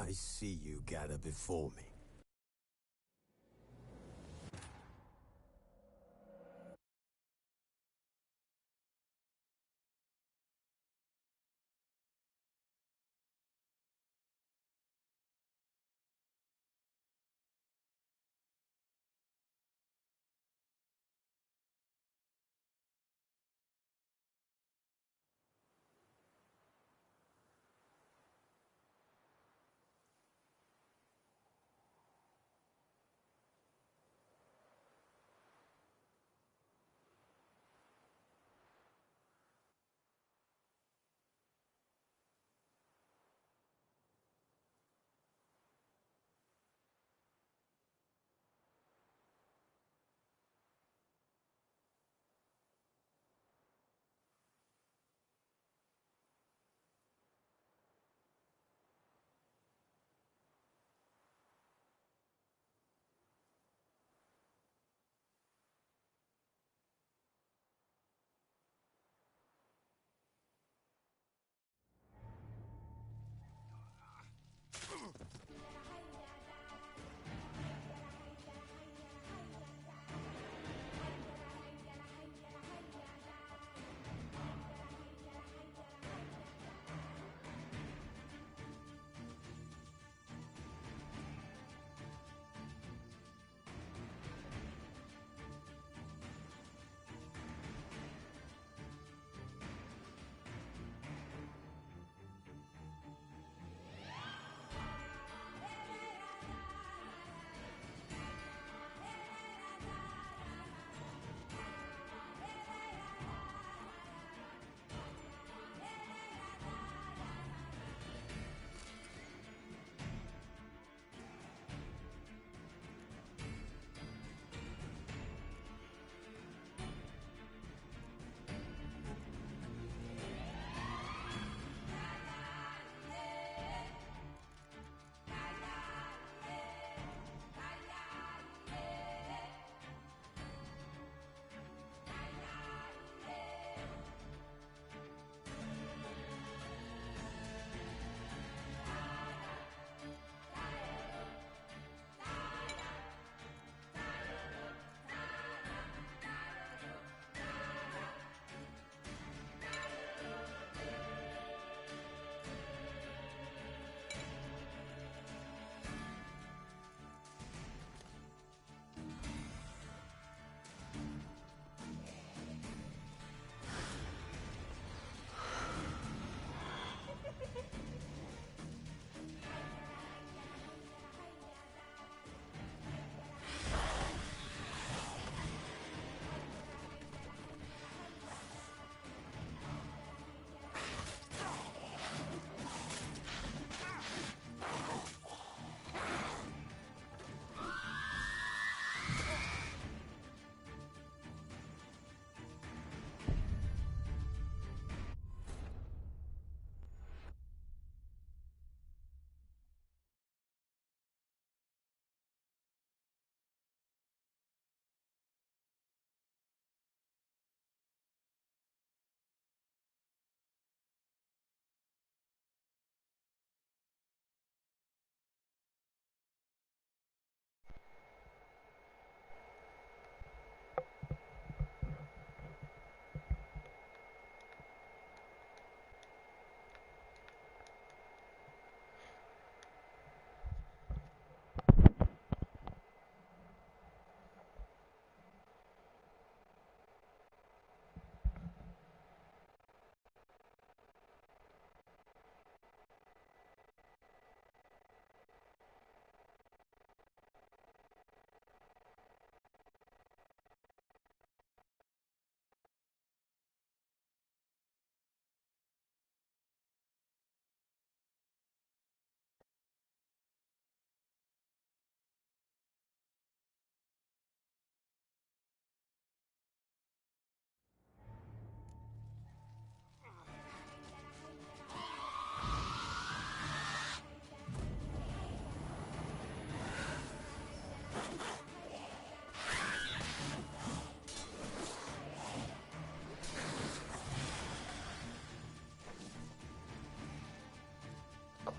I see you gather before me.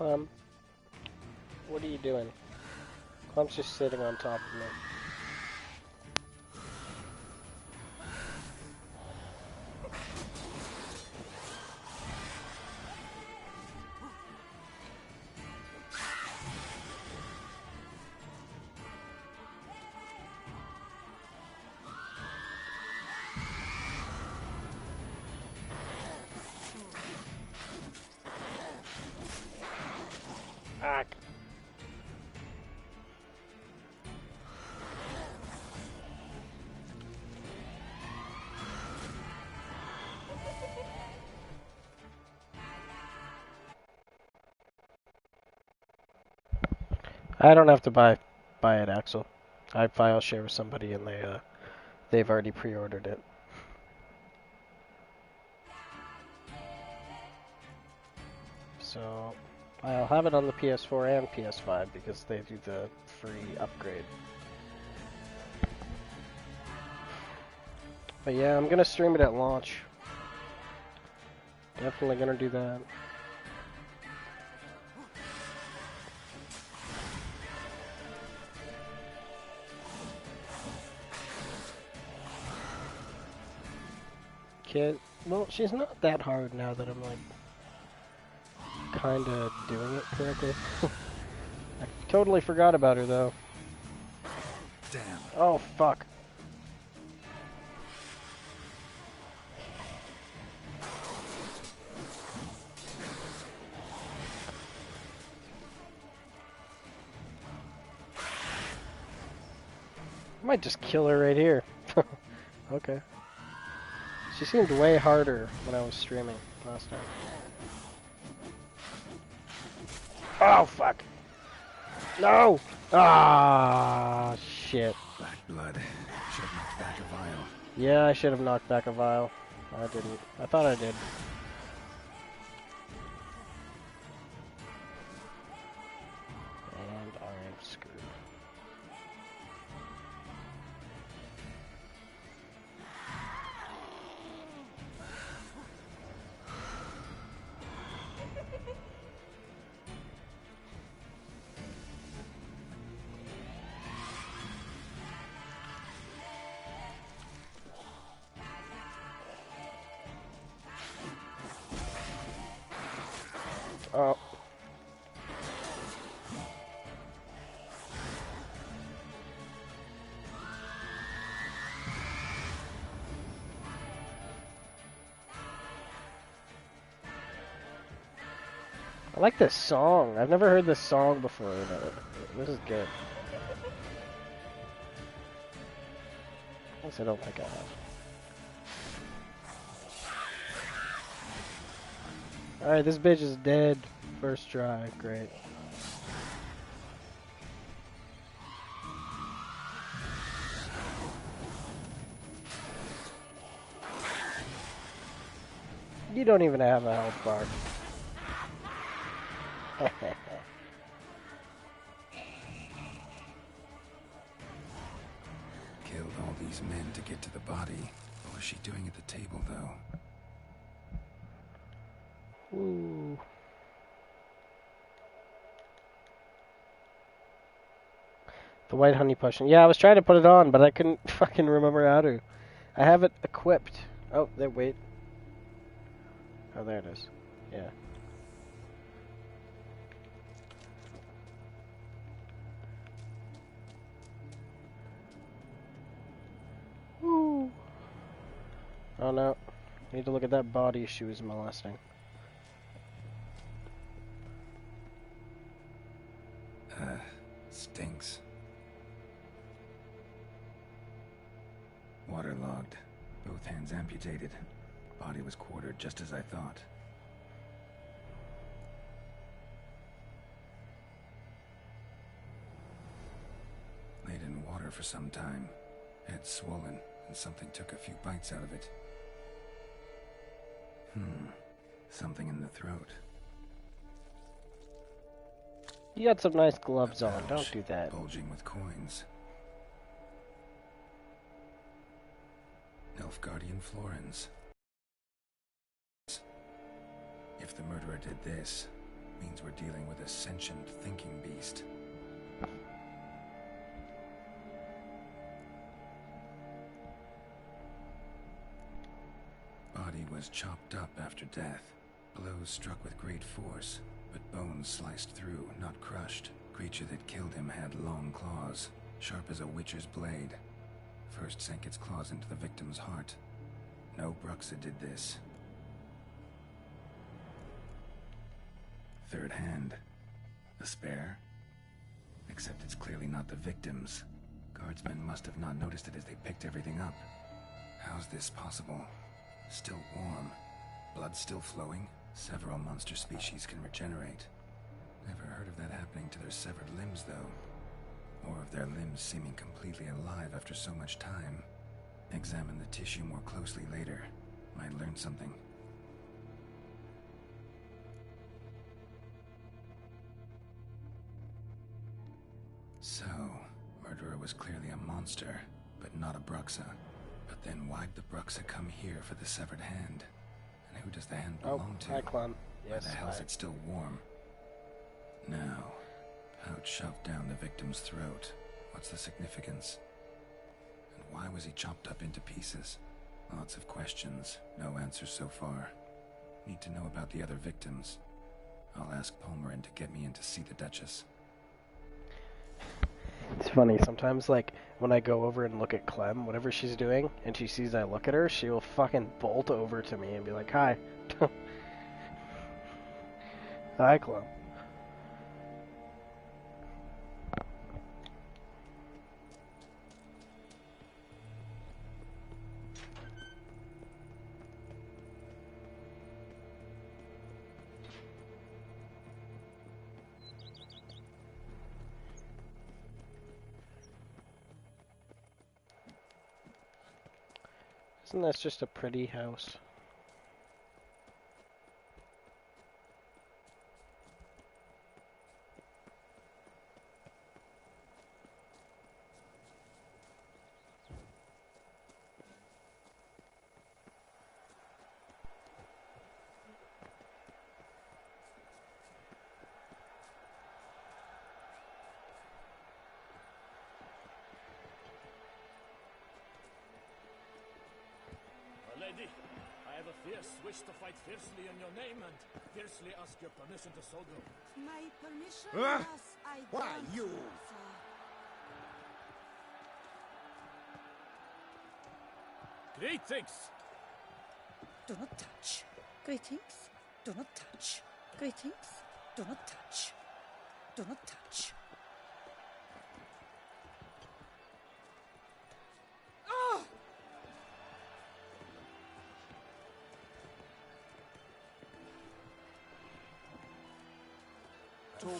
Clem. What are you doing? Clump's just sitting on top of me. Ah. I don't have to buy it, Axel. I file share with somebody and they've already pre-ordered it. So I'll have it on the PS4 and PS5 because they do the free upgrade. But yeah, I'm gonna stream it at launch. Definitely gonna do that. Kid, well, she's not that hard now that I'm like kinda doing it correctly. I totally forgot about her though. Damn. Oh fuck. I might just kill her right here. Okay. She seemed way harder when I was streaming last time. Oh, fuck. No! Ah, shit. Black blood. Should have knocked back a vial. Yeah, I should have knocked back a vial. I didn't. I thought I did. And I am screwed. Oh. I like this song. I've never heard this song before. This is good. At least I don't think I have. Alright, this bitch is dead. First try. Great. You don't even have a health bar. Killed all these men to get to the body. What was she doing at the table, though? Ooh. The white honey potion. Yeah, I was trying to put it on, but I couldn't fucking remember how to. I have it equipped. Oh, there, wait. Oh, there it is. Yeah. Ooh. Oh no. Need to look at that body she was molesting. Stinks. Waterlogged. Both hands amputated. Body was quartered just as I thought. Laid in water for some time. Head swollen, and something took a few bites out of it. Something in the throat. You got some nice gloves on. Don't do that. Bulging with coins. Nilfgaardian florins. If the murderer did this, Means we're dealing with a sentient, thinking beast. Body was chopped up after death. Blows struck with great force, but bones sliced through, not crushed. Creature that killed him had long claws, sharp as a witcher's blade. First sank its claws into the victim's heart. No Bruxa did this. Third hand. A spare? Except it's clearly not the victim's. Guardsmen must have not noticed it as they picked everything up. How's this possible? Still warm. Blood still flowing. Several monster species can regenerate. Never heard of that happening to their severed limbs, though. Or of their limbs seeming completely alive after so much time. Examine the tissue more closely later. Might learn something. So, murderer was clearly a monster, but not a Bruxa. But then why'd the Bruxa come here for the severed hand? And who does the hand belong to? Hi, Clem. Yes, why the hell's it still warm? Now, pouch shoved down the victim's throat. What's the significance? And why was he chopped up into pieces? Lots of questions, no answers so far. Need to know about the other victims. I'll ask Palmerin to get me in to see the Duchess. It's funny, sometimes, like, when I go over and look at Clem, whatever she's doing, and she sees I look at her, she will fucking bolt over to me and be like, hi. Hi, Clem. Isn't that just a pretty house? Lady, I have a fierce wish to fight fiercely in your name and fiercely ask your permission to so do. My permission? Huh? Yes, I Why, grant you? sir. Greetings! Do not touch. Greetings. Do not touch. Greetings. Do not touch. Do not touch. Ah!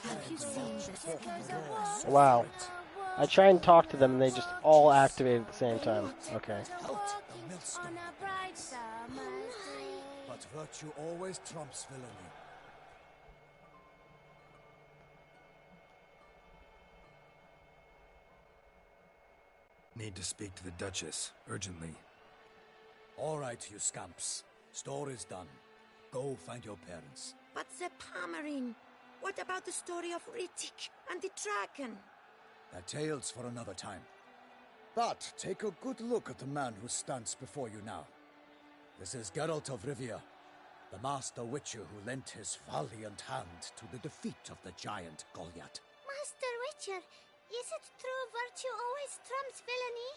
Have you seen this? Wow. I try and talk to them and they just all activate at the same time. Okay. But virtue always trumps villainy. Need to speak to the Duchess, urgently. All right, you scamps. Story's done. Go find your parents. But the Palmerin, what about the story of Rittik and the dragon? They're tales for another time. But take a good look at the man who stands before you now. This is Geralt of Rivia, the master witcher who lent his valiant hand to the defeat of the giant Goliath. Master Witcher, is it true virtue always trumps villainy?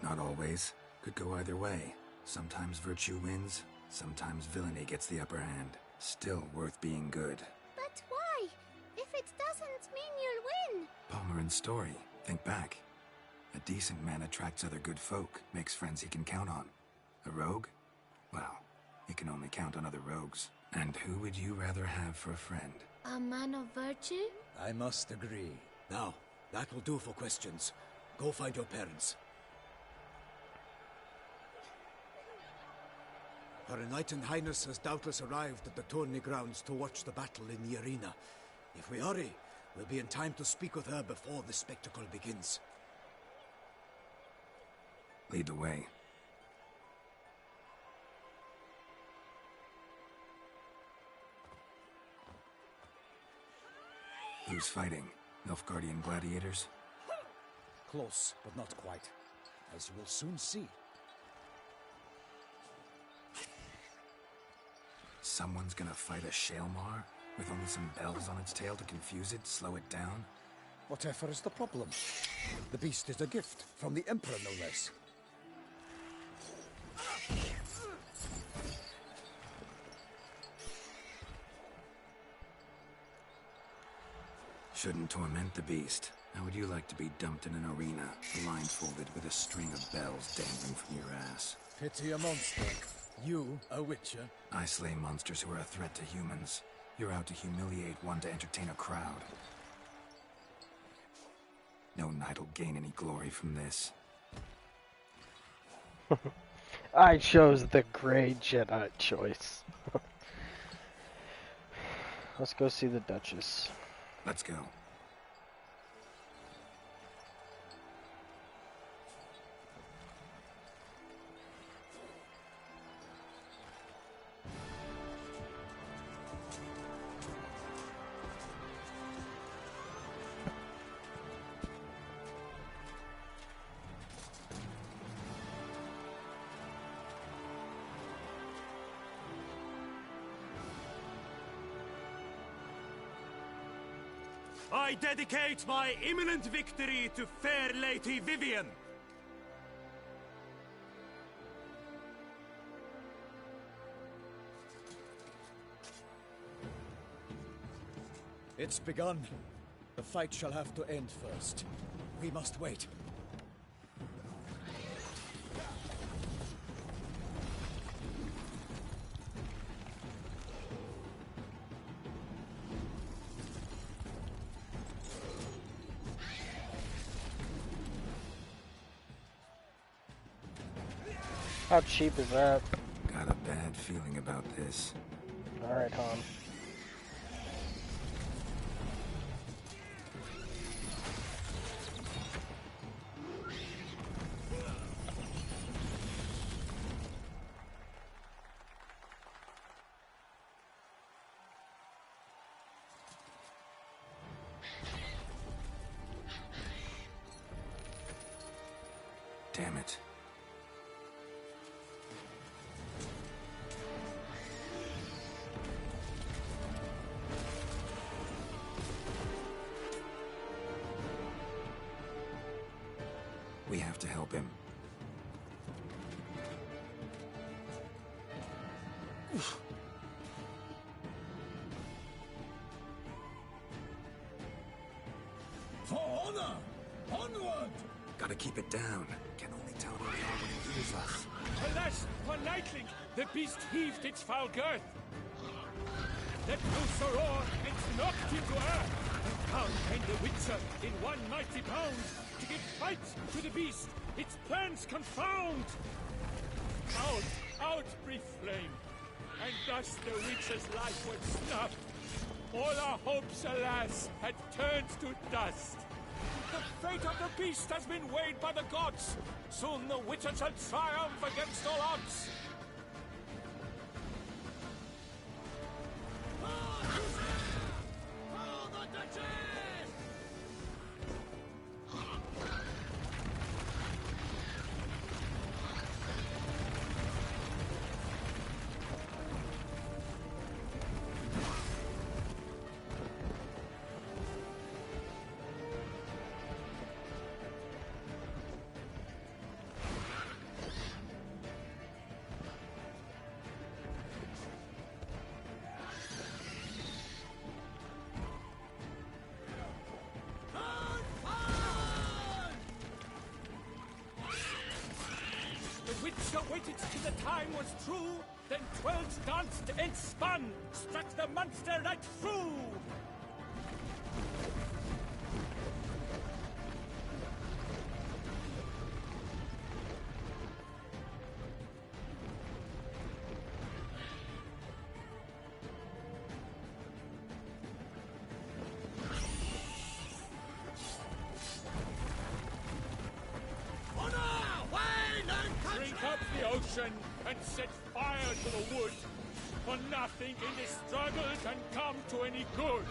Not always. Could go either way. Sometimes virtue wins, sometimes villainy gets the upper hand. Still worth being good. But why? If it doesn't mean you'll win. Palmerin's story. Think back. A decent man attracts other good folk, makes friends he can count on. A rogue? Well, he can only count on other rogues. And who would you rather have for a friend? A man of virtue? I must agree. Now, that will do for questions. Go find your parents. Her Enlightened Highness has doubtless arrived at the tourney grounds to watch the battle in the arena. If we hurry, we'll be in time to speak with her before the spectacle begins. Lead the way. Who's fighting? Nilfgaardian gladiators? Close, but not quite. As you will soon see. Someone's gonna fight a Shaelmar? With only some bells on its tail to confuse it, slow it down? Whatever is the problem? The beast is a gift from the Emperor, no less. Shouldn't torment the beast. How would you like to be dumped in an arena, blindfolded with a string of bells dangling from your ass? Pity a monster. You, a witcher? I slay monsters who are a threat to humans. You're out to humiliate one to entertain a crowd. No knight will gain any glory from this. I chose the Grey Jedi choice. Let's go see the Duchess. Let's go. I dedicate my imminent victory to fair Lady Vivian. It's begun. The fight shall have to end first. We must wait. How cheap is that? Got a bad feeling about this. Alright, Han. Damn it. We have to help him. For honor! Onward! Gotta keep it down. Can only tell where we are when he hears us. Alas, for Nightling, the beast heaved its foul girth. Let loose a roar and knocked him to earth. And down came the Witcher in one mighty bound to give fight to the beast, its plans confound. Out, brief flame, and thus the Witcher's life was snuffed. All our hopes, alas, had turned to dust. The fate of the beast has been weighed by the gods. Soon the Witcher shall triumph against all odds. Witcher waited till the time was true, then 12 danced and spun, struck the monster right through. And set fire to the wood, for nothing in this struggle can come to any good.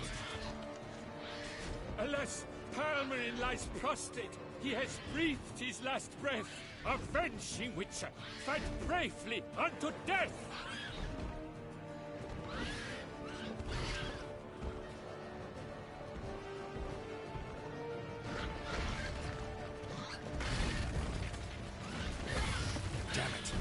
Alas, Palmerin lies prostrate. He has breathed his last breath. Avenging Witcher, fight bravely unto death! Damn it.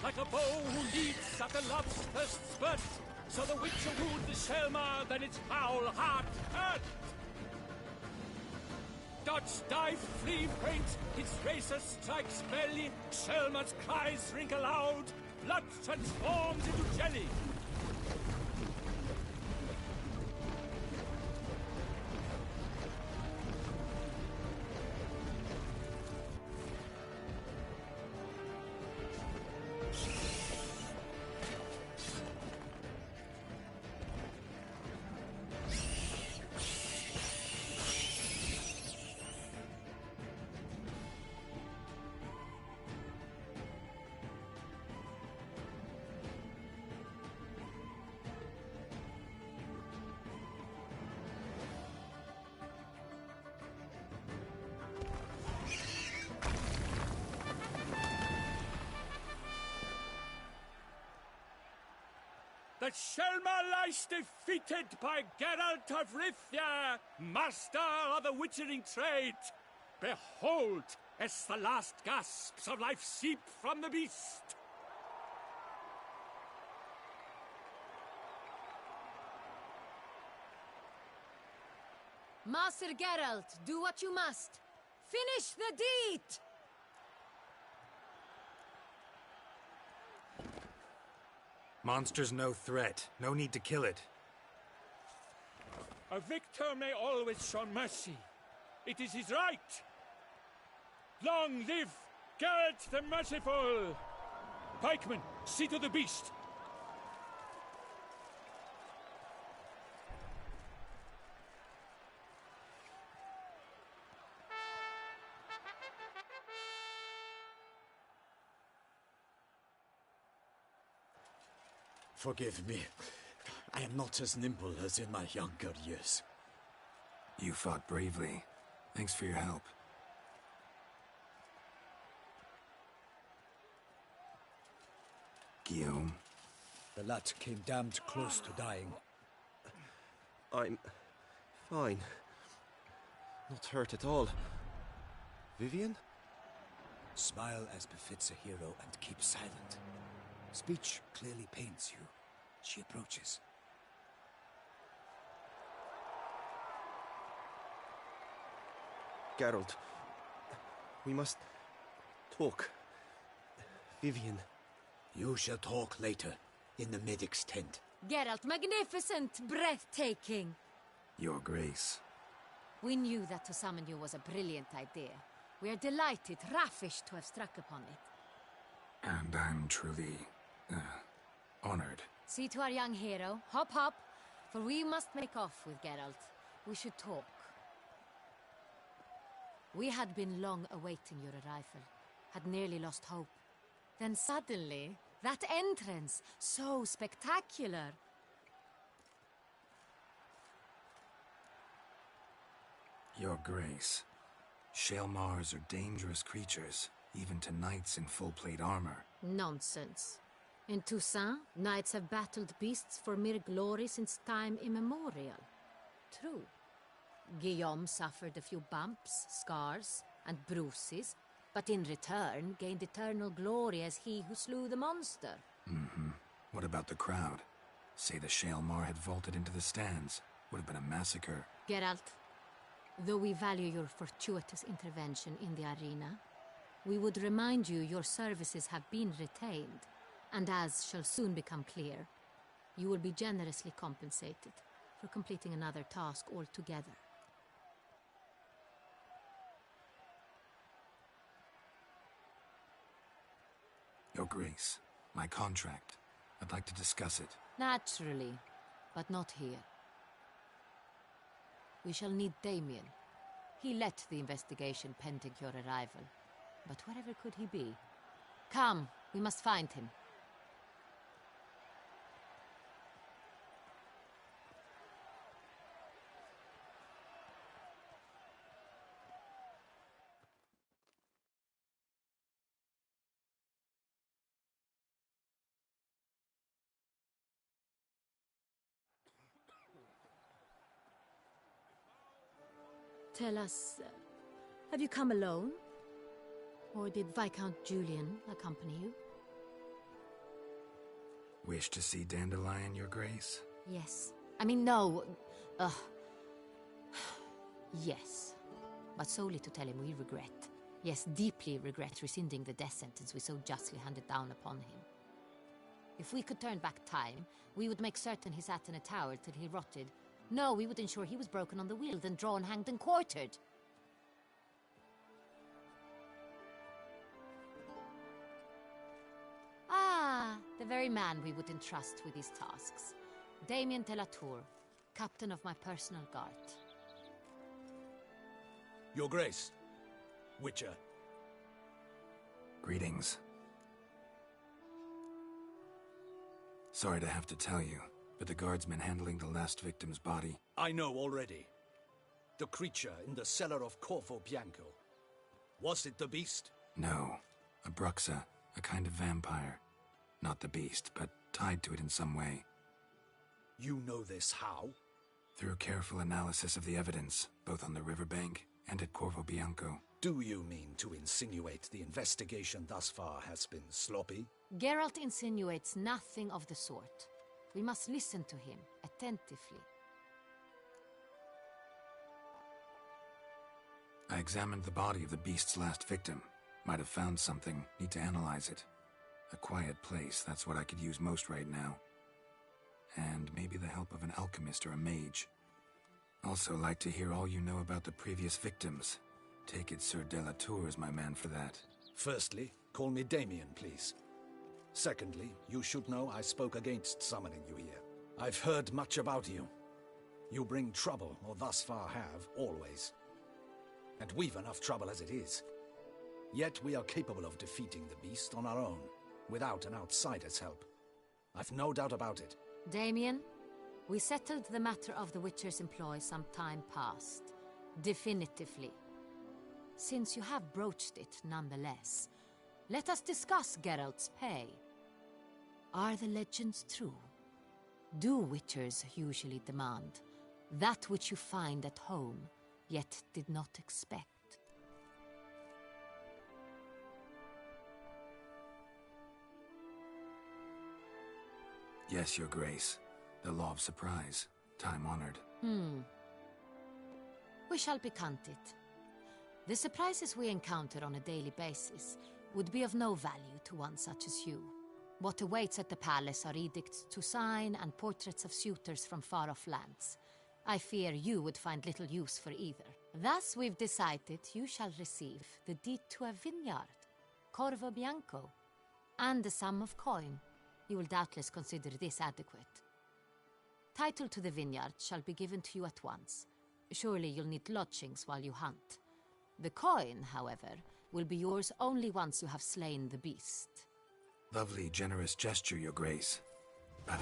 Like a bow who leads at the love's first spurt, so the Witcher wooed the Shelmar, then its foul heart hurt. Dodge, dive, flee, faint, its razor strikes belly, Shelmar's cries ring aloud, blood transforms into jelly. The Shelmar lies defeated by Geralt of Rivia, master of the witchering trade. Behold, as the last gasps of life seep from the beast. Master Geralt, do what you must. Finish the deed! Monster's no threat. No need to kill it. A victor may always show mercy. It is his right. Long live Geralt the Merciful! Pikemen, see to the beast. Forgive me. I am not as nimble as in my younger years. You fought bravely. Thanks for your help. Guillaume? The lad came damned close to dying. I'm fine. Not hurt at all. Vivian? Smile as befits a hero and keep silent. Speech clearly pains you. She approaches. Geralt, we must talk. Vivian. You shall talk later, in the medic's tent. Geralt, magnificent, breathtaking. Your Grace. We knew that to summon you was a brilliant idea. We are delighted, ravished to have struck upon it. And I'm truly, honored. See to our young hero. Hop, hop, for we must make off with Geralt. We should talk. We had been long awaiting your arrival, had nearly lost hope. Then suddenly, that entrance, so spectacular. Your Grace. Shelmars are dangerous creatures, even to knights in full-plate armor. Nonsense. In Toussaint, knights have battled beasts for mere glory since time immemorial. True. Guillaume suffered a few bumps, scars, and bruises, but in return gained eternal glory as he who slew the monster. Mm-hmm. What about the crowd? Say the Shelmar had vaulted into the stands. Would have been a massacre. Geralt, though we value your fortuitous intervention in the arena, we would remind you your services have been retained, and as shall soon become clear, you will be generously compensated for completing another task altogether. Your Grace, my contract. I'd like to discuss it. Naturally, but not here. We shall need Damien. He led the investigation pending your arrival. But wherever could he be? Come, we must find him. Tell us, have you come alone? Or did Viscount Julian accompany you? Wish to see Dandelion, Your Grace? Yes. I mean, no. Yes. But solely to tell him we regret. Yes, deeply regret rescinding the death sentence we so justly handed down upon him. If we could turn back time, we would make certain he sat in a tower till he rotted. No, we would ensure he was broken on the wheel, then drawn, hanged, and quartered. Ah, the very man we would entrust with these tasks. Damien de la Tour, captain of my personal guard. Your Grace. Witcher. Greetings. Sorry to have to tell you, but the guardsman handling the last victim's body... I know already. The creature in the cellar of Corvo Bianco. Was it the beast? No. A Bruxa, a kind of vampire. Not the beast, but tied to it in some way. You know this how? Through careful analysis of the evidence, both on the riverbank and at Corvo Bianco. Do you mean to insinuate the investigation thus far has been sloppy? Geralt insinuates nothing of the sort. We must listen to him attentively. I examined the body of the beast's last victim. Might have found something. Need to analyze it. A quiet place, that's what I could use most right now. And maybe the help of an alchemist or a mage. Also like to hear all you know about the previous victims. Take it Sir de la Tour is my man for that. Firstly, call me Damien, please. Secondly, you should know I spoke against summoning you here. I've heard much about you. You bring trouble, or thus far have, always. And we've enough trouble as it is. Yet we are capable of defeating the beast on our own, without an outsider's help. I've no doubt about it. Damien, we settled the matter of the Witcher's employ some time past. Definitively. Since you have broached it nonetheless, let us discuss Geralt's pay. Are the legends true? Do Witchers usually demand that which you find at home, yet did not expect? Yes, Your Grace. The law of surprise. Time-honored. We shall be content. The surprises we encounter on a daily basis would be of no value to one such as you. What awaits at the palace are edicts to sign and portraits of suitors from far-off lands. I fear you would find little use for either. Thus we've decided you shall receive the deed to a vineyard, Corvo Bianco, and a sum of coin. You will doubtless consider this adequate. Title to the vineyard shall be given to you at once. Surely you'll need lodgings while you hunt. The coin, however, will be yours only once you have slain the beast. Lovely, generous gesture, Your Grace. But,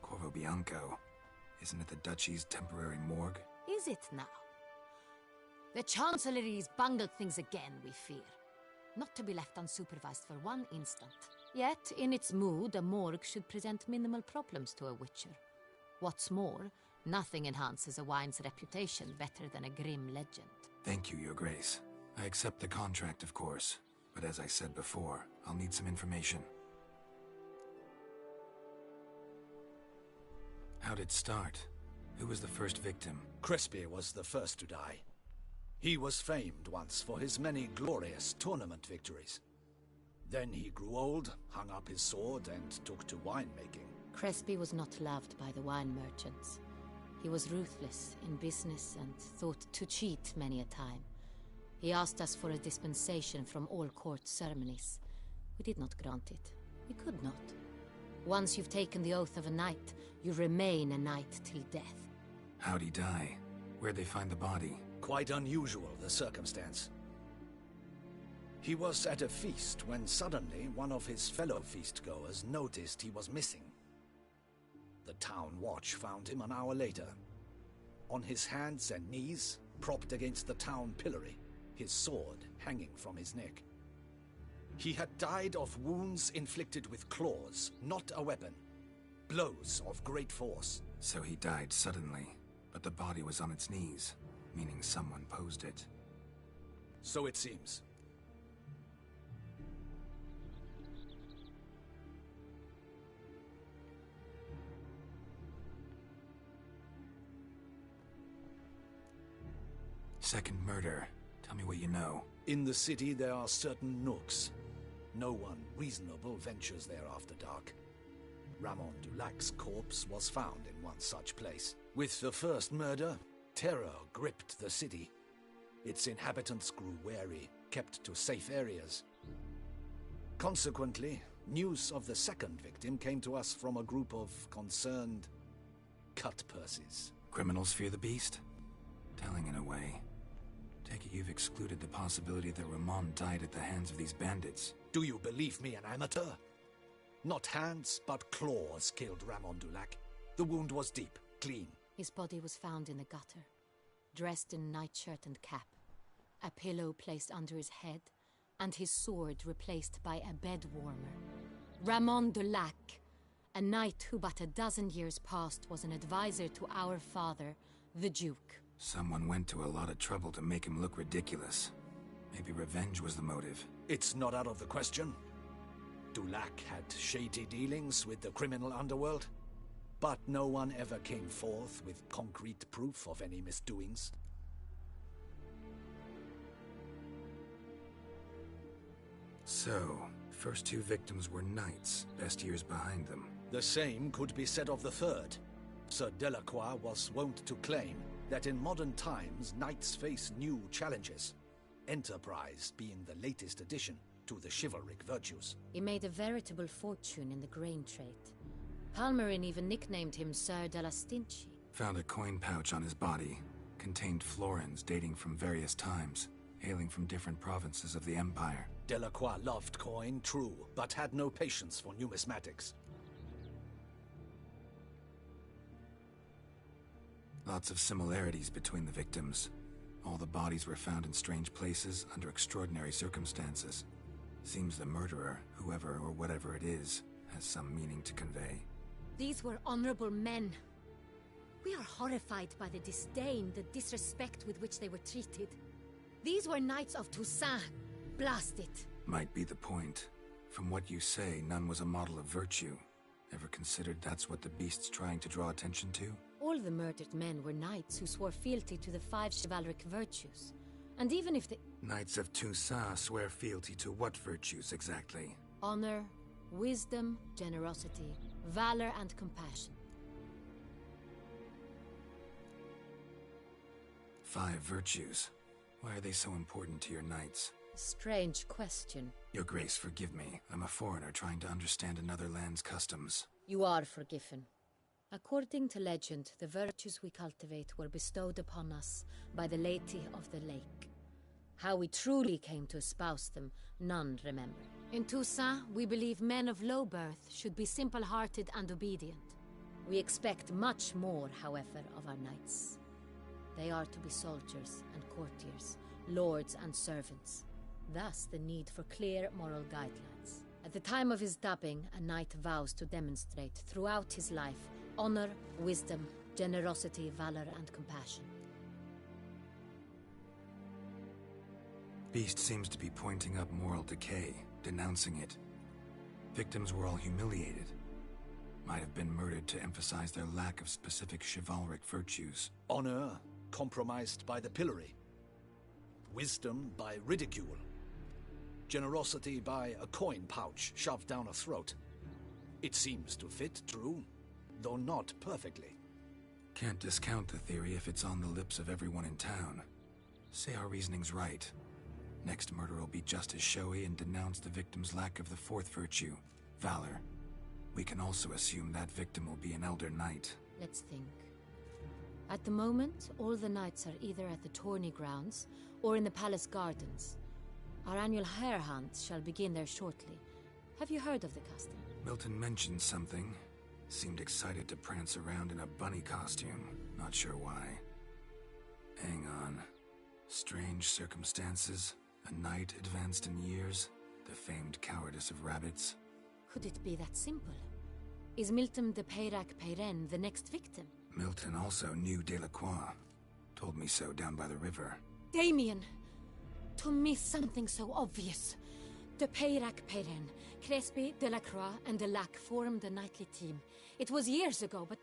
Corvo Bianco, isn't it the Duchy's temporary morgue? Is it now? The Chancellery's bungled things again, we fear. Not to be left unsupervised for one instant. Yet, in its mood, a morgue should present minimal problems to a Witcher. What's more, nothing enhances a wine's reputation better than a grim legend. Thank you, Your Grace. I accept the contract, of course. But as I said before, I'll need some information. How'd it start? Who was the first victim? Crespi was the first to die. He was famed once for his many glorious tournament victories. Then he grew old, hung up his sword, and took to winemaking. Crespi was not loved by the wine merchants. He was ruthless in business and thought to cheat many a time. He asked us for a dispensation from all court ceremonies. We did not grant it. We could not. Once you've taken the oath of a knight, you remain a knight till death. How'd he die? Where'd they find the body? Quite unusual, the circumstance. He was at a feast when suddenly one of his fellow feastgoers noticed he was missing. The town watch found him an hour later. On his hands and knees, propped against the town pillory, his sword hanging from his neck. He had died of wounds inflicted with claws, not a weapon. Blows of great force. So he died suddenly, but the body was on its knees, meaning someone posed it. So it seems. Second murder. Tell me what you know. In the city there are certain nooks. No one reasonable ventures there after dark. Ramon Dulac's corpse was found in one such place. With the first murder, terror gripped the city. Its inhabitants grew wary, kept to safe areas. Consequently, news of the second victim came to us from a group of concerned cut-purses. Criminals fear the beast? Telling in a way. Take it you've excluded the possibility that Ramon died at the hands of these bandits. Do you believe me an amateur? Not hands, but claws killed Ramon Dulac. The wound was deep, clean. His body was found in the gutter, dressed in nightshirt and cap, a pillow placed under his head, and his sword replaced by a bed warmer. Ramon Dulac, a knight who but a dozen years past was an advisor to our father, the Duke. Someone went to a lot of trouble to make him look ridiculous. Maybe revenge was the motive. It's not out of the question. Dulac had shady dealings with the criminal underworld, but no one ever came forth with concrete proof of any misdoings. So, first two victims were knights, best years behind them. The same could be said of the third. Sir Delacroix was wont to claim that in modern times knights face new challenges, enterprise being the latest addition to the chivalric virtues. He made a veritable fortune in the grain trade. Palmerin even nicknamed him Sir della Stinci. Found a coin pouch on his body. Contained florins dating from various times, hailing from different provinces of the Empire. Delacroix loved coin, true, but had no patience for numismatics. Lots of similarities between the victims. All the bodies were found in strange places under extraordinary circumstances. Seems the murderer, whoever or whatever it is, has some meaning to convey. These were honorable men. We are horrified by the disdain, the disrespect with which they were treated. These were knights of Toussaint. Blast it. Might be the point. From what you say, none was a model of virtue. Ever considered that's what the beast's trying to draw attention to? All the murdered men were knights who swore fealty to the 5 chivalric virtues. And even if the Knights of Toussaint swear fealty to what virtues exactly? honor, wisdom, generosity, valor, and compassion. 5 virtues. Why are they so important to your knights? Strange question. Your Grace, forgive me. I'm a foreigner trying to understand another land's customs. You are forgiven. According to legend, the virtues we cultivate were bestowed upon us by the Lady of the Lake. How we truly came to espouse them, none remember. In Toussaint, we believe men of low birth should be simple-hearted and obedient. We expect much more, however, of our knights. They are to be soldiers and courtiers, lords and servants. Thus, the need for clear moral guidelines. At the time of his dubbing, a knight vows to demonstrate throughout his life honor, wisdom, generosity, valor, and compassion. Beast seems to be pointing up moral decay, denouncing it. Victims were all humiliated. Might have been murdered to emphasize their lack of specific chivalric virtues. Honor compromised by the pillory. wisdom by ridicule, generosity by a coin pouch shoved down a throat. It seems to fit, true, though not perfectly. Can't discount the theory if it's on the lips of everyone in town. Say our reasoning's right. Next murder will be just as showy and denounce the victim's lack of the fourth virtue, valor. We can also assume that victim will be an elder knight. Let's think. At the moment, all the knights are either at the tourney grounds or in the palace gardens. Our annual hare hunt shall begin there shortly. Have you heard of the custom? Milton mentioned something. Seemed excited to prance around in a bunny costume. Not sure why. Hang on. Strange circumstances. A knight advanced in years. The famed cowardice of rabbits. Could it be that simple? Is Milton de Peyrac Peyren the next victim? Milton also knew Delacroix. Told me so down by the river. Damien! To miss something so obvious. De Peyrac Peyren, Crespi, Delacroix, and Delac formed a knightly team. It was years ago, but...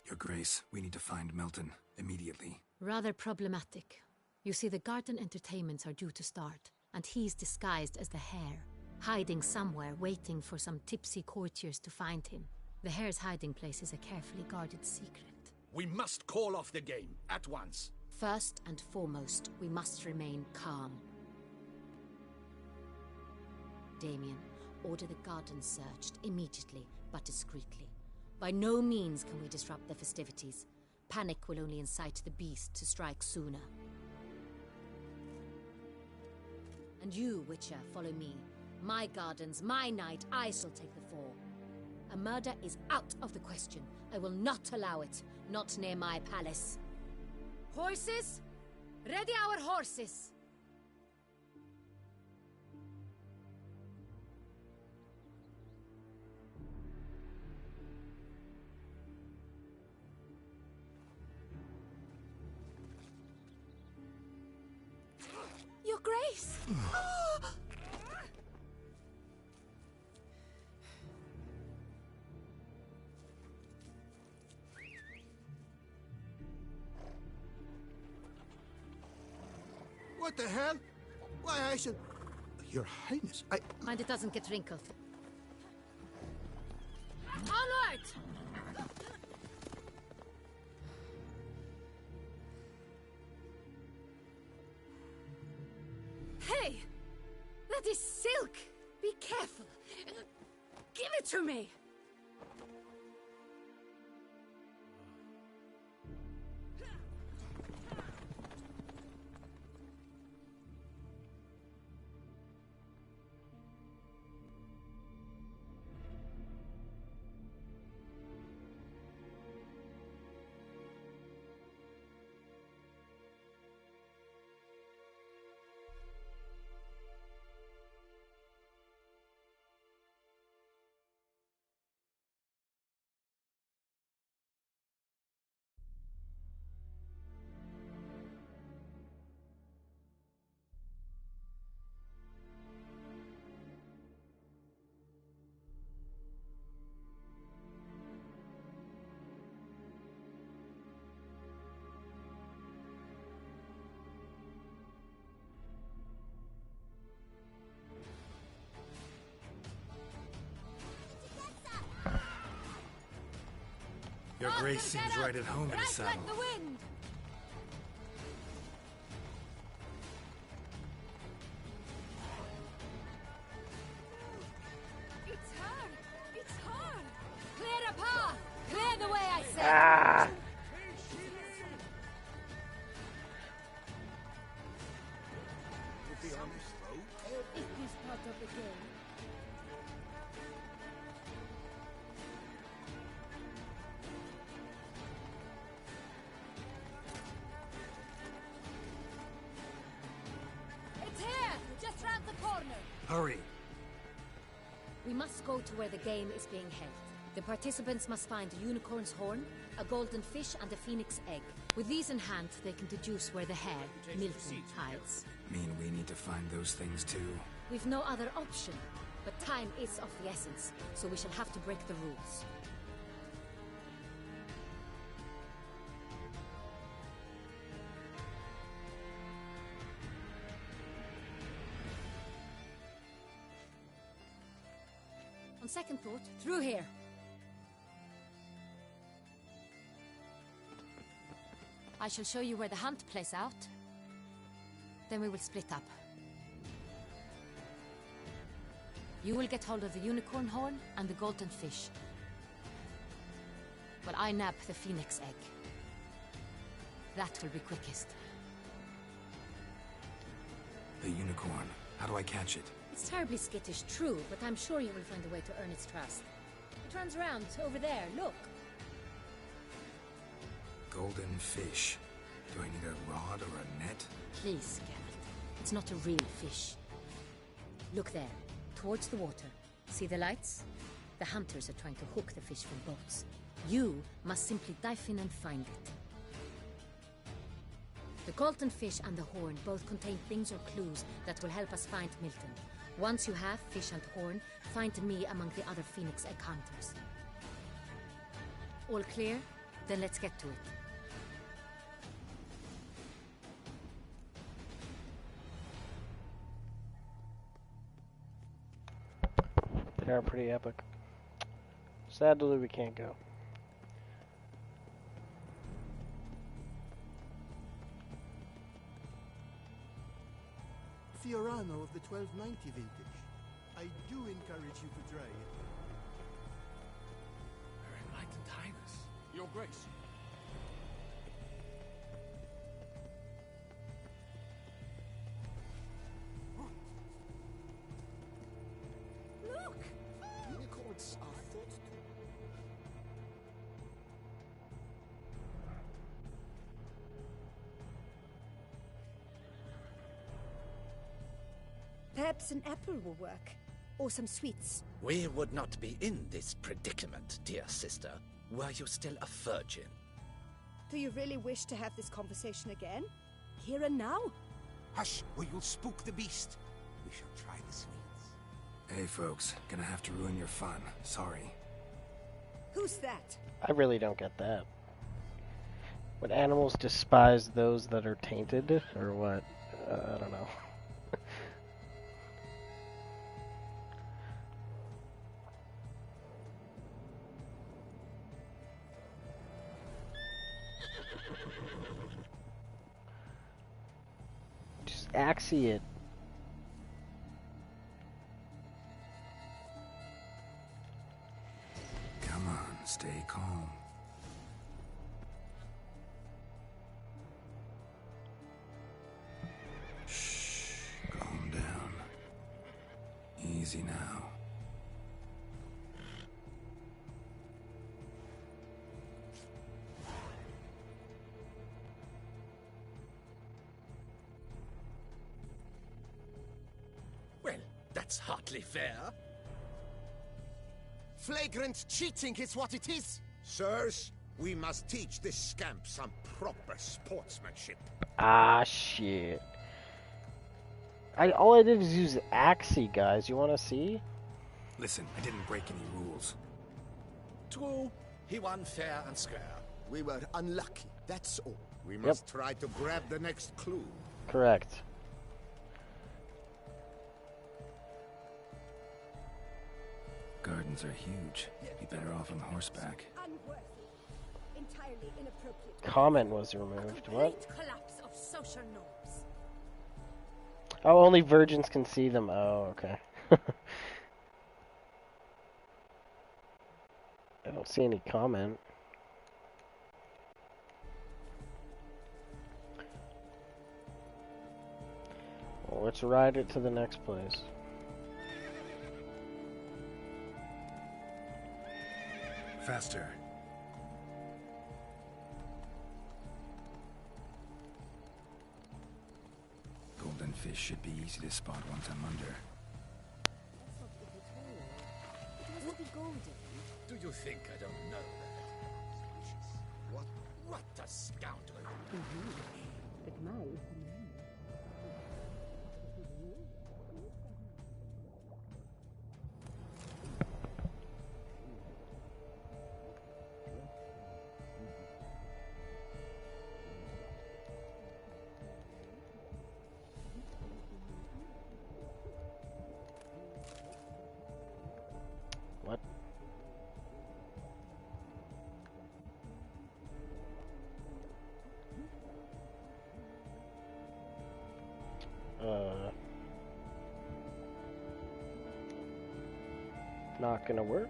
Your Grace, we need to find Milton. Immediately. Rather problematic. You see, the garden entertainments are due to start, and he's disguised as the hare, hiding somewhere, waiting for some tipsy courtiers to find him. The hare's hiding place is a carefully guarded secret. We must call off the game, at once. First and foremost, we must remain calm. Damien, order the garden searched immediately, but discreetly. By no means can we disrupt the festivities. Panic will only incite the beast to strike sooner. And you, Witcher, follow me. My gardens, my night, I shall take the fall. A murder is out of the question. I will not allow it. Not near my palace. Horses? Ready our horses! Your Grace! What the hell? Why, I should... Your Highness, Mind it doesn't get wrinkled. Onward! Hey! That is silk! Be careful! Give it to me! Your Grace seems right at home in the saddle. Like the wind! It's hard! It's hard! Clear a path! Clear the way, I say! Ah! To be honest, Is this part of the game? It's here! Just round the corner! Hurry! We must go to where the game is being held. The participants must find a unicorn's horn, a golden fish, and a phoenix egg. With these in hand, they can deduce where the hare, Milton, hides. Mean we need to find those things too? We've no other option. But time is of the essence, so we shall have to break the rules. second thought, through here. I shall show you where the hunt plays out. Then we will split up. You will get hold of the unicorn horn and the golden fish. While I nab the phoenix egg. That will be quickest. The unicorn. How do I catch it? It's terribly skittish, true, but I'm sure you will find a way to earn its trust. It runs around over there, look. Golden fish. Do I need a rod or a net? Please, Geralt. It's not a real fish. Look there, towards the water. See the lights? The hunters are trying to hook the fish from boats. You must simply dive in and find it. The golden fish and the horn both contain things or clues that will help us find Milton. Once you have fish and horn, find me among the other phoenix egg hunters. All clear? Then let's get to it. They are pretty epic. Sadly, we can't go. Fiorano of the 1290 vintage. I do encourage you to try it. Her Enlightened Highness, Your Grace. Look! Unicorns are thought to. Perhaps an apple will work. Or some sweets. We would not be in this predicament, dear sister, were you still a virgin. Do you really wish to have this conversation again? Here and now? Hush, or you'll spook the beast. We shall try the sweets. Hey folks, gonna have to ruin your fun. Sorry. Who's that? I really don't get that. Would animals despise those that are tainted, or what? I don't know. Just axie it. Come on, stay calm. Shh, calm down. Easy now. Well, that's hardly fair. Flagrant cheating is what it is. Sirs, we must teach this scamp some proper sportsmanship. Ah, shit. All I did is use axie, guys. You want to see? Listen, I didn't break any rules. True, he won fair and square. We were unlucky, that's all. We must try to grab the next clue. Correct. Gardens are huge. Be better off on horseback. Unworthy. Entirely inappropriate. Comment was removed. What? Collapse of social norms. Oh, only virgins can see them. Oh, okay. I don't see any comment. Well, let's ride it to the next place. Faster. Golden fish should be easy to spot once I'm under. It must be golden. Do you think I don't know that? What a scoundrel! But my... Not gonna work.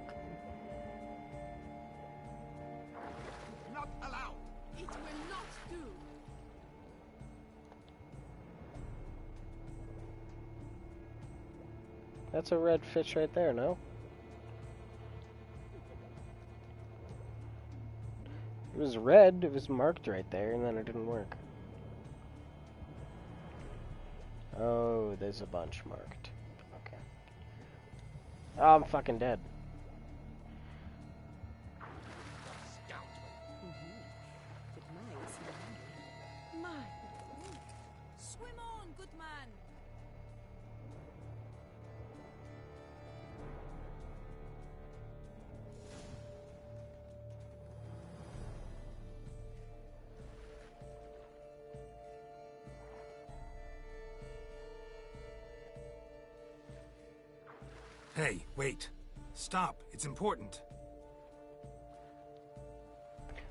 Not allowed. It will not do. That's a red fish right there, no? It was red, it was marked right there, and then it didn't work. Oh, there's a bunch marked. Okay. Oh, I'm fucking dead. My. Swim on, good man. Hey, wait. Stop. It's important.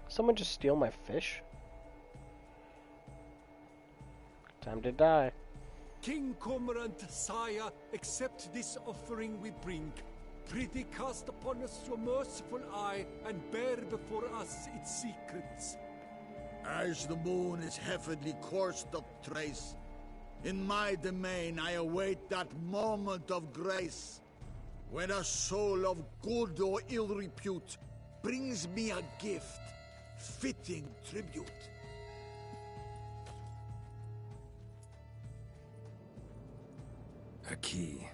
Someone just steal my fish? Time to die. King Cormorant, sire, accept this offering we bring. Prithee cast upon us your merciful eye, and bear before us its secrets. As the moon is heavenly coursed of trace, in my domain I await that moment of grace, when a soul of good or ill repute brings me a gift, fitting tribute. A key.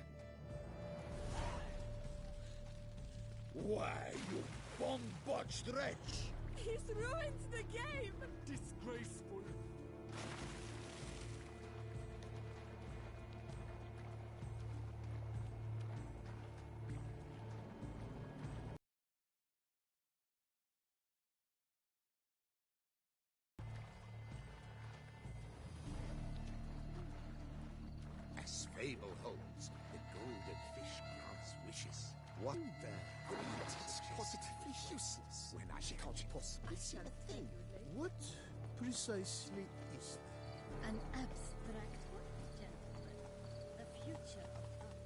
Why, you bomb-botched wretch! He's ruined the game. Disgraceful. As fable holds, the golden fish grants wishes. What the? It's positively useless when I can't possibly see a thing. What precisely is that? An abstract one, gentlemen. The future of art.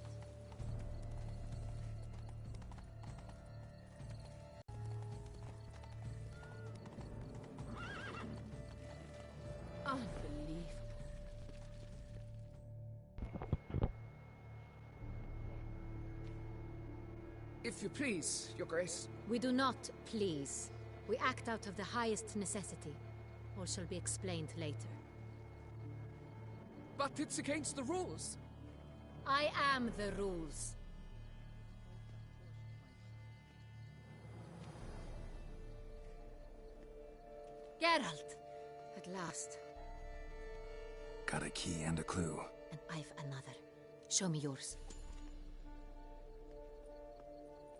Unbelievable. If you please, Your Grace. We do not please. We act out of the highest necessity. All shall be explained later. But it's against the rules. I am the rules. Geralt! At last. Got a key and a clue. And I've another. Show me yours.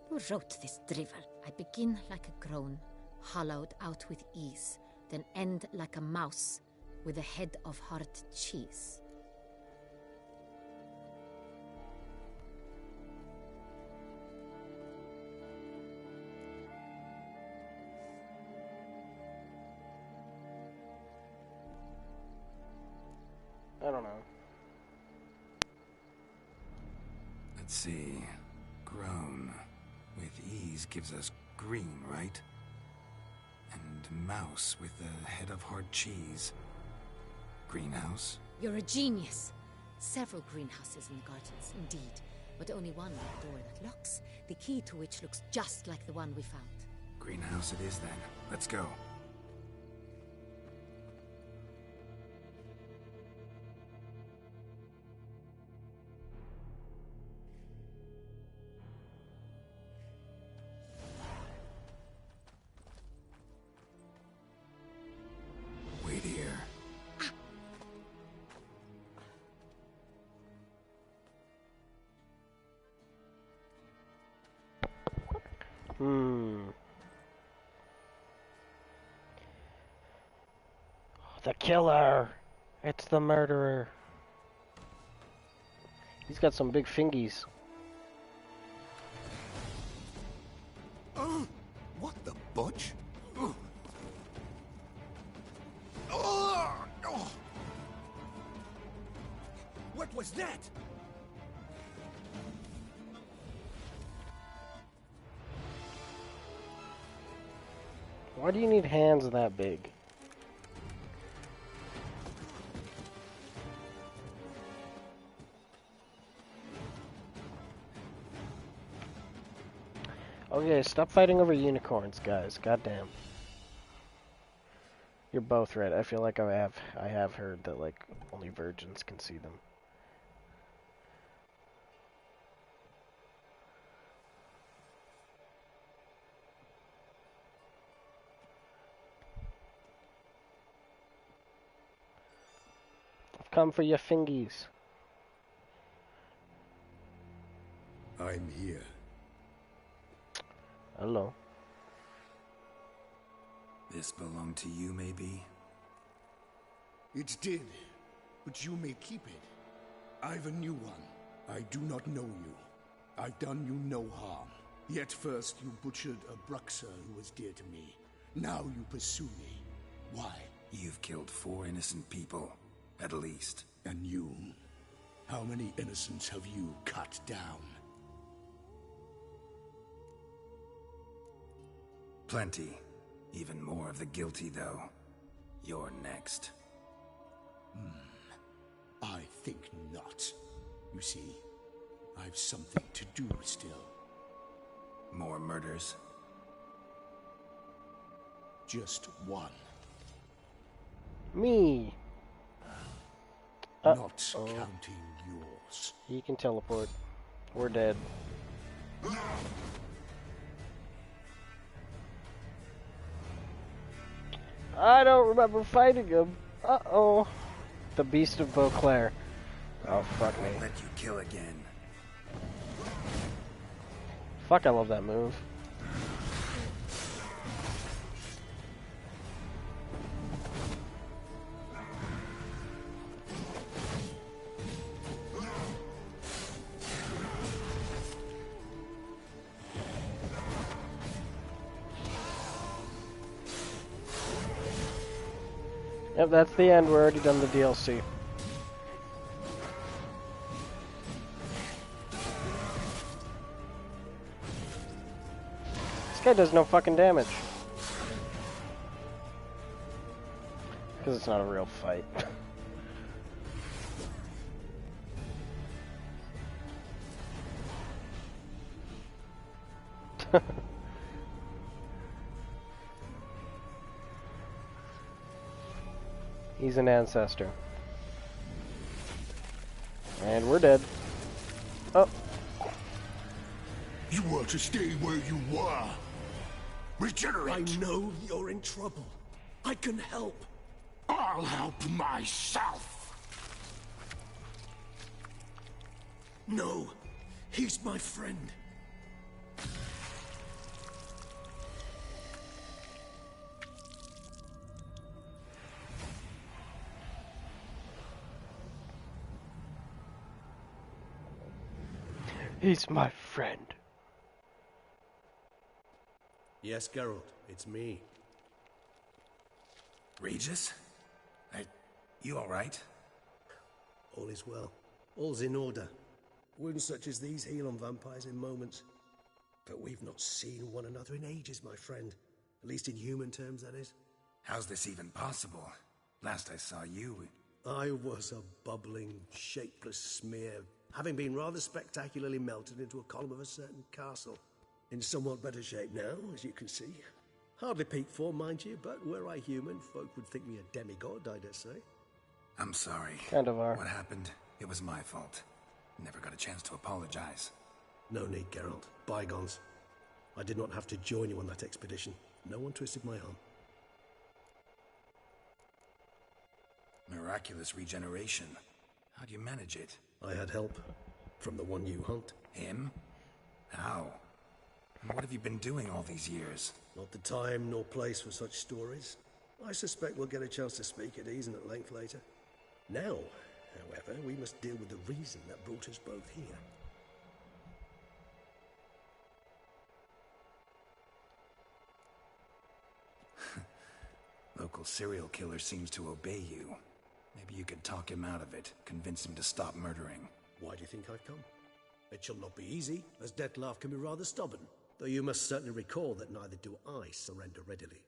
Who wrote this drivel? I begin like a groan, hollowed out with ease, then end like a mouse, with a head of hard cheese. I don't know. Let's see. Groan. With ease gives us green, right? And mouse with the head of hard cheese. Greenhouse? You're a genius. Several greenhouses in the gardens, indeed, but only one with a door that locks, the key to which looks just like the one we found. Greenhouse it is then. Let's go. Wait here. The killer! It's the murderer. He's got some big fingies. What the butch? Oh! What was that? Why do you need hands that big? Okay, stop fighting over unicorns, guys. Goddamn. You're both right. I feel like I have heard that like only virgins can see them. I've come for your fingies. I'm here. Hello. This belonged to you, maybe? It did, but you may keep it. I've a new one. I do not know you. I've done you no harm. Yet first you butchered a Bruxer who was dear to me. Now you pursue me. Why? You've killed 4 innocent people, at least. And you? How many innocents have you cut down? Plenty. Even more of the guilty, though. You're next. I think not. You see, I've something to do still. More murders? Just one. Me. Not counting yours. He can teleport. We're dead. I don't remember fighting him. Uh-oh. The Beast of Beauclair. Oh, fuck me. Let you kill again. Fuck, I love that move. Yep, that's the end. We're already done the DLC. This guy does no fucking damage. Because it's not a real fight. He's an ancestor. And we're dead. Oh. You were to stay where you were. Regenerate. I know you're in trouble. I can help. I'll help myself. No, he's my friend. He's my friend. Yes, Geralt, it's me. Regis? You alright? All is well. All's in order. Wounds such as these heal on vampires in moments. But we've not seen one another in ages, my friend. At least in human terms, that is. How's this even possible? Last I saw you... I was a bubbling, shapeless smear, having been rather spectacularly melted into a column of a certain castle. In somewhat better shape now, as you can see. Hardly peak form, mind you, but were I human, folk would think me a demigod, I dare say. I'm sorry. Kind of are. What happened? It was my fault. Never got a chance to apologize. No need, Geralt. Bygones. I did not have to join you on that expedition. No one twisted my arm. Miraculous regeneration. How'd you manage it? I had help. From the one you hunt. Him? How? And what have you been doing all these years? Not the time nor place for such stories. I suspect we'll get a chance to speak at ease and at length later. Now, however, we must deal with the reason that brought us both here. Local serial killer seems to obey you. Maybe you could talk him out of it, convince him to stop murdering. Why do you think I've come? It shall not be easy, as Dettlaff can be rather stubborn. Though you must certainly recall that neither do I surrender readily.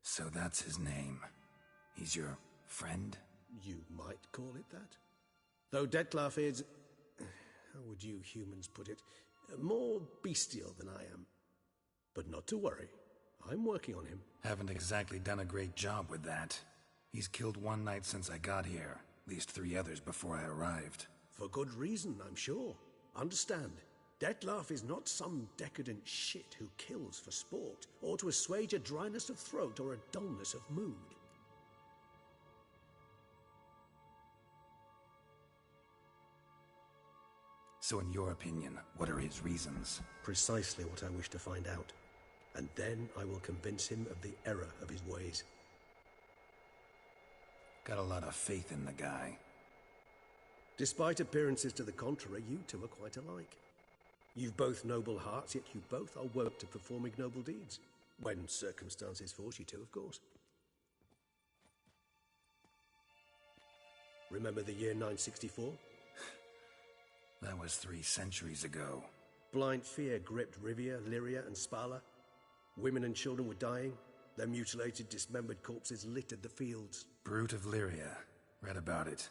So that's his name. He's your friend? You might call it that. Though Dettlaff is, how would you humans put it, more bestial than I am. But not to worry, I'm working on him. Haven't exactly done a great job with that. He's killed one knight since I got here, at least 3 others before I arrived. For good reason, I'm sure. Understand, Dettlaff is not some decadent shit who kills for sport, or to assuage a dryness of throat or a dullness of mood. So in your opinion, what are his reasons? Precisely what I wish to find out. And then I will convince him of the error of his ways. Got a lot of faith in the guy. Despite appearances to the contrary, you two are quite alike. You've both noble hearts, yet you both are wont to perform ignoble deeds. When circumstances force you to, of course. Remember the year 964? That was 3 centuries ago. Blind fear gripped Rivia, Lyria, and Spala. Women and children were dying. Their mutilated, dismembered corpses littered the fields. Brute of Lyria. Read about it.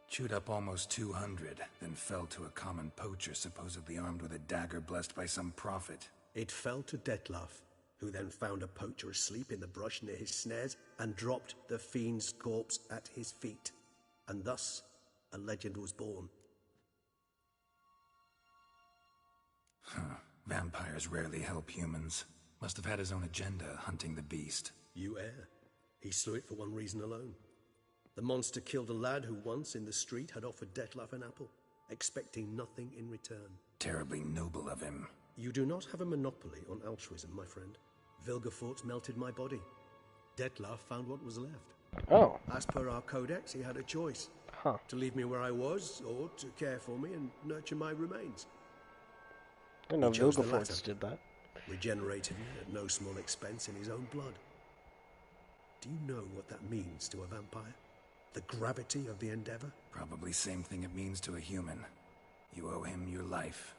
Chewed up almost 200, then fell to a common poacher supposedly armed with a dagger blessed by some prophet. It fell to Dettlaff, who then found a poacher asleep in the brush near his snares and dropped the fiend's corpse at his feet. And thus, a legend was born. Huh. Vampires rarely help humans. Must have had his own agenda, hunting the beast. You err. He slew it for one reason alone. The monster killed a lad who once, in the street, had offered Dettlaff an apple, expecting nothing in return. Terribly noble of him. You do not have a monopoly on altruism, my friend. Vilgefortz melted my body. Dettlaff found what was left. Oh. As per our codex, he had a choice. Huh. To leave me where I was, or to care for me and nurture my remains. I didn't know Vilgefortz did that. Regenerated me at no small expense in his own blood. Do you know what that means to a vampire? The gravity of the endeavor? Probably same thing it means to a human. You owe him your life.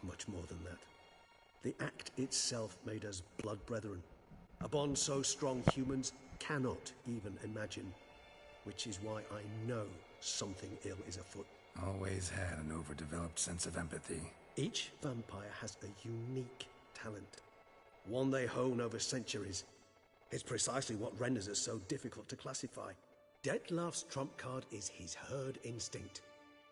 Much more than that. The act itself made us blood brethren. A bond so strong humans cannot even imagine. Which is why I know something ill is afoot. Always had an overdeveloped sense of empathy. Each vampire has a unique talent. One they hone over centuries. It's precisely what renders it so difficult to classify. Dettlaff's trump card is his herd instinct.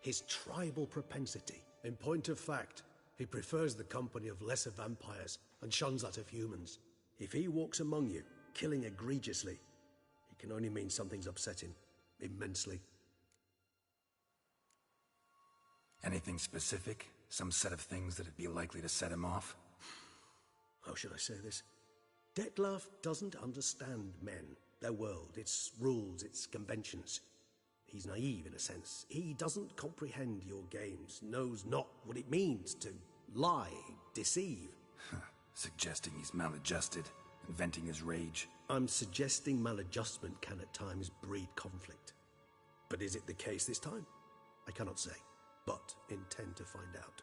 His tribal propensity. In point of fact, he prefers the company of lesser vampires and shuns that of humans. If he walks among you, killing egregiously, it can only mean something's upsetting. Immensely. Anything specific? Some set of things that'd be likely to set him off? How should I say this? Dettlaff doesn't understand men, their world, its rules, its conventions. He's naive in a sense. He doesn't comprehend your games, knows not what it means to lie, deceive. Suggesting he's maladjusted, and venting his rage. I'm suggesting maladjustment can at times breed conflict. But is it the case this time? I cannot say, but intend to find out.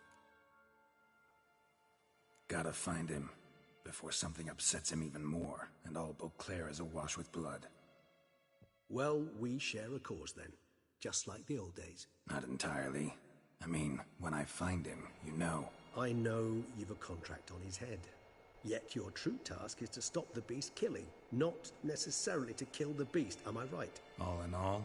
Gotta find him, before something upsets him even more, and all Beauclair is awash with blood. Well, we share a cause then, just like the old days. Not entirely. I mean, when I find him, you know. I know you've a contract on his head. Yet your true task is to stop the beast killing, not necessarily to kill the beast, am I right? All in all,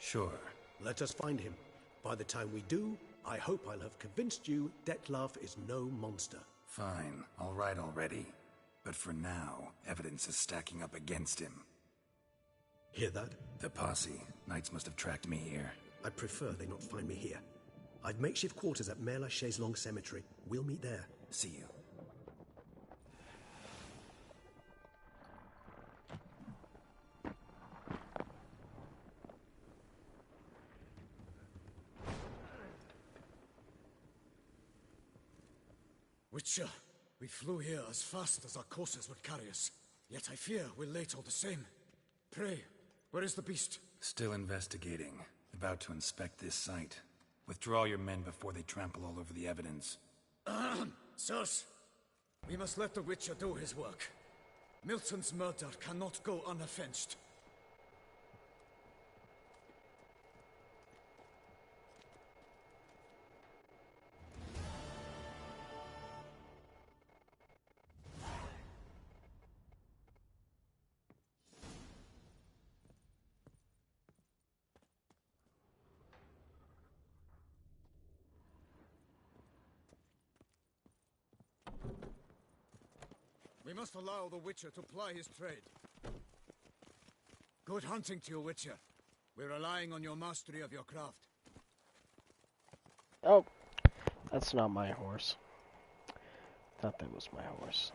sure. Let us find him. By the time we do, I hope I'll have convinced you Dettlaff is no monster. Fine, all right already. But for now, evidence is stacking up against him. Hear that? The posse. Knights must have tracked me here. I prefer they not find me here. I've makeshift quarters at Mère la Chaise-Longue Cemetery. We'll meet there. See you. Witcher, we flew here as fast as our courses would carry us. Yet I fear we're late all the same. Pray, where is the beast? Still investigating. About to inspect this site. Withdraw your men before they trample all over the evidence. Sirs, we must let the Witcher do his work. Milton's murder cannot go unavenged. We must allow the Witcher to ply his trade. Good hunting to you, Witcher. We're relying on your mastery of your craft. Oh, that's not my horse. Thought that was my horse.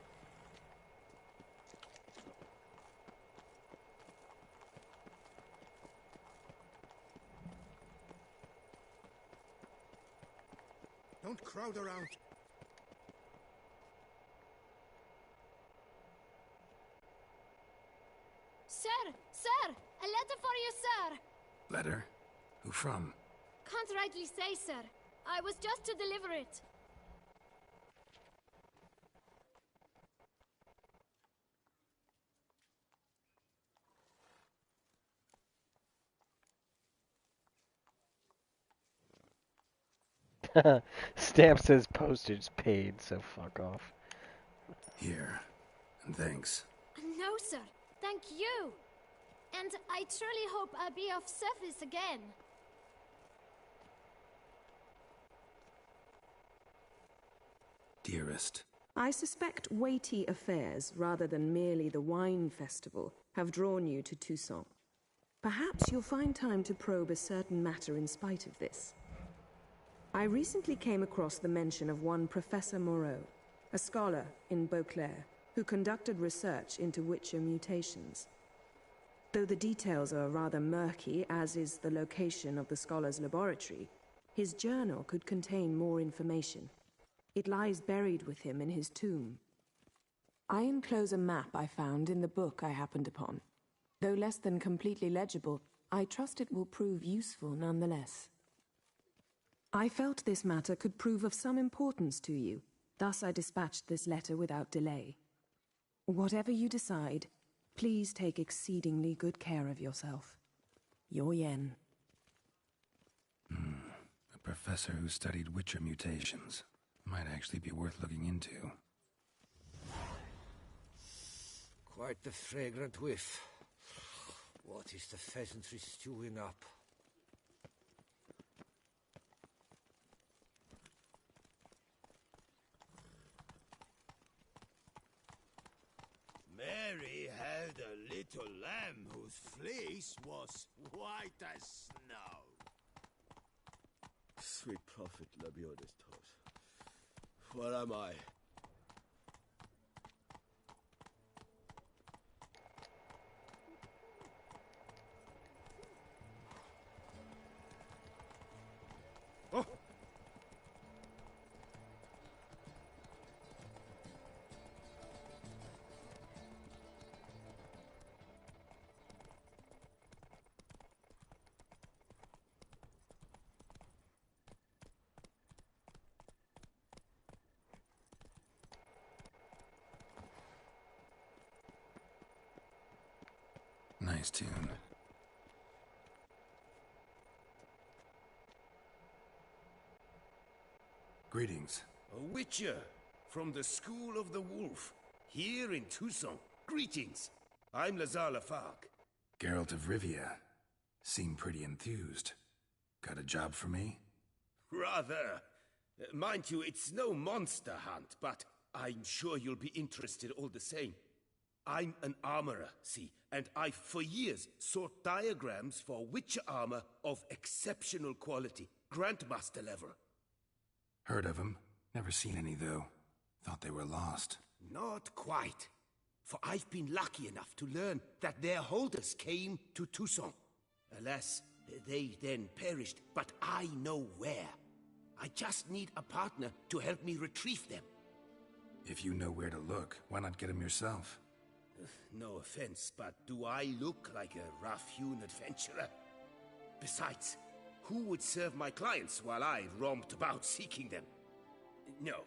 Don't crowd around. Sir! A letter for you, sir! Letter? Who from? Can't rightly say, sir. I was just to deliver it. Stamp says postage paid, so fuck off. Here. And thanks. No, sir. Thank you. And I truly hope I'll be of service again. Dearest. I suspect weighty affairs, rather than merely the wine festival, have drawn you to Toussaint. Perhaps you'll find time to probe a certain matter in spite of this. I recently came across the mention of one Professor Moreau, a scholar in Beauclair, who conducted research into Witcher mutations. Though the details are rather murky, as is the location of the scholar's laboratory, his journal could contain more information. It lies buried with him in his tomb. I enclose a map I found in the book I happened upon. Though less than completely legible, I trust it will prove useful nonetheless. I felt this matter could prove of some importance to you, thus I dispatched this letter without delay. Whatever you decide, please take exceedingly good care of yourself. Your Yen. A professor who studied Witcher mutations. Might actually be worth looking into. Quite the fragrant whiff. What is the pheasantry stewing up? Mary had a little lamb whose fleece was white as snow. Sweet prophet Labiodes taught. Where am I? Oh! Nice tune. Greetings. A Witcher from the School of the Wolf, here in Toussaint. Greetings. I'm Lazar Lafargue. Geralt of Rivia. Seem pretty enthused. Got a job for me? Rather. Mind you, it's no monster hunt, but I'm sure you'll be interested all the same. I'm an armorer, see, and I've for years sought diagrams for Witcher armor of exceptional quality, Grandmaster level. Heard of them. Never seen any, though. Thought they were lost. Not quite. For I've been lucky enough to learn that their holders came to Toussaint. Alas, they then perished, but I know where. I just need a partner to help me retrieve them. If you know where to look, why not get them yourself? No offense, but do I look like a rough-hewn adventurer? Besides, who would serve my clients while I romped about seeking them? No,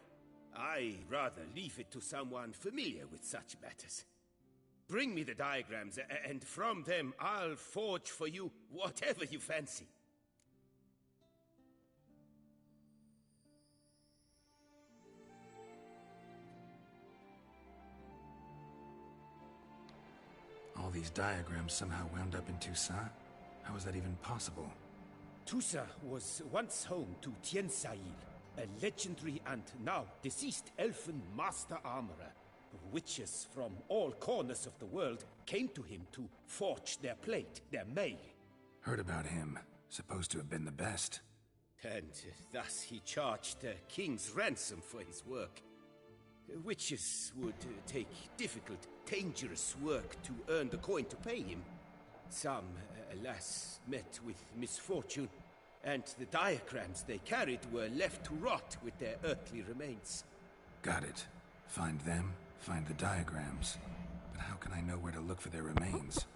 I'd rather leave it to someone familiar with such matters. Bring me the diagrams, and from them I'll forge for you whatever you fancy. All these diagrams somehow wound up in Toussaint? How is that even possible? Toussaint was once home to Tiensail, a legendary and now deceased elfin master armorer. Witches from all corners of the world came to him to forge their plate, their mail. Heard about him. Supposed to have been the best. And thus he charged the king's ransom for his work. Witches would take difficult, dangerous work to earn the coin to pay him. Some, alas, met with misfortune, and the diagrams they carried were left to rot with their earthly remains. Got it. Find them, find the diagrams. But how can I know where to look for their remains?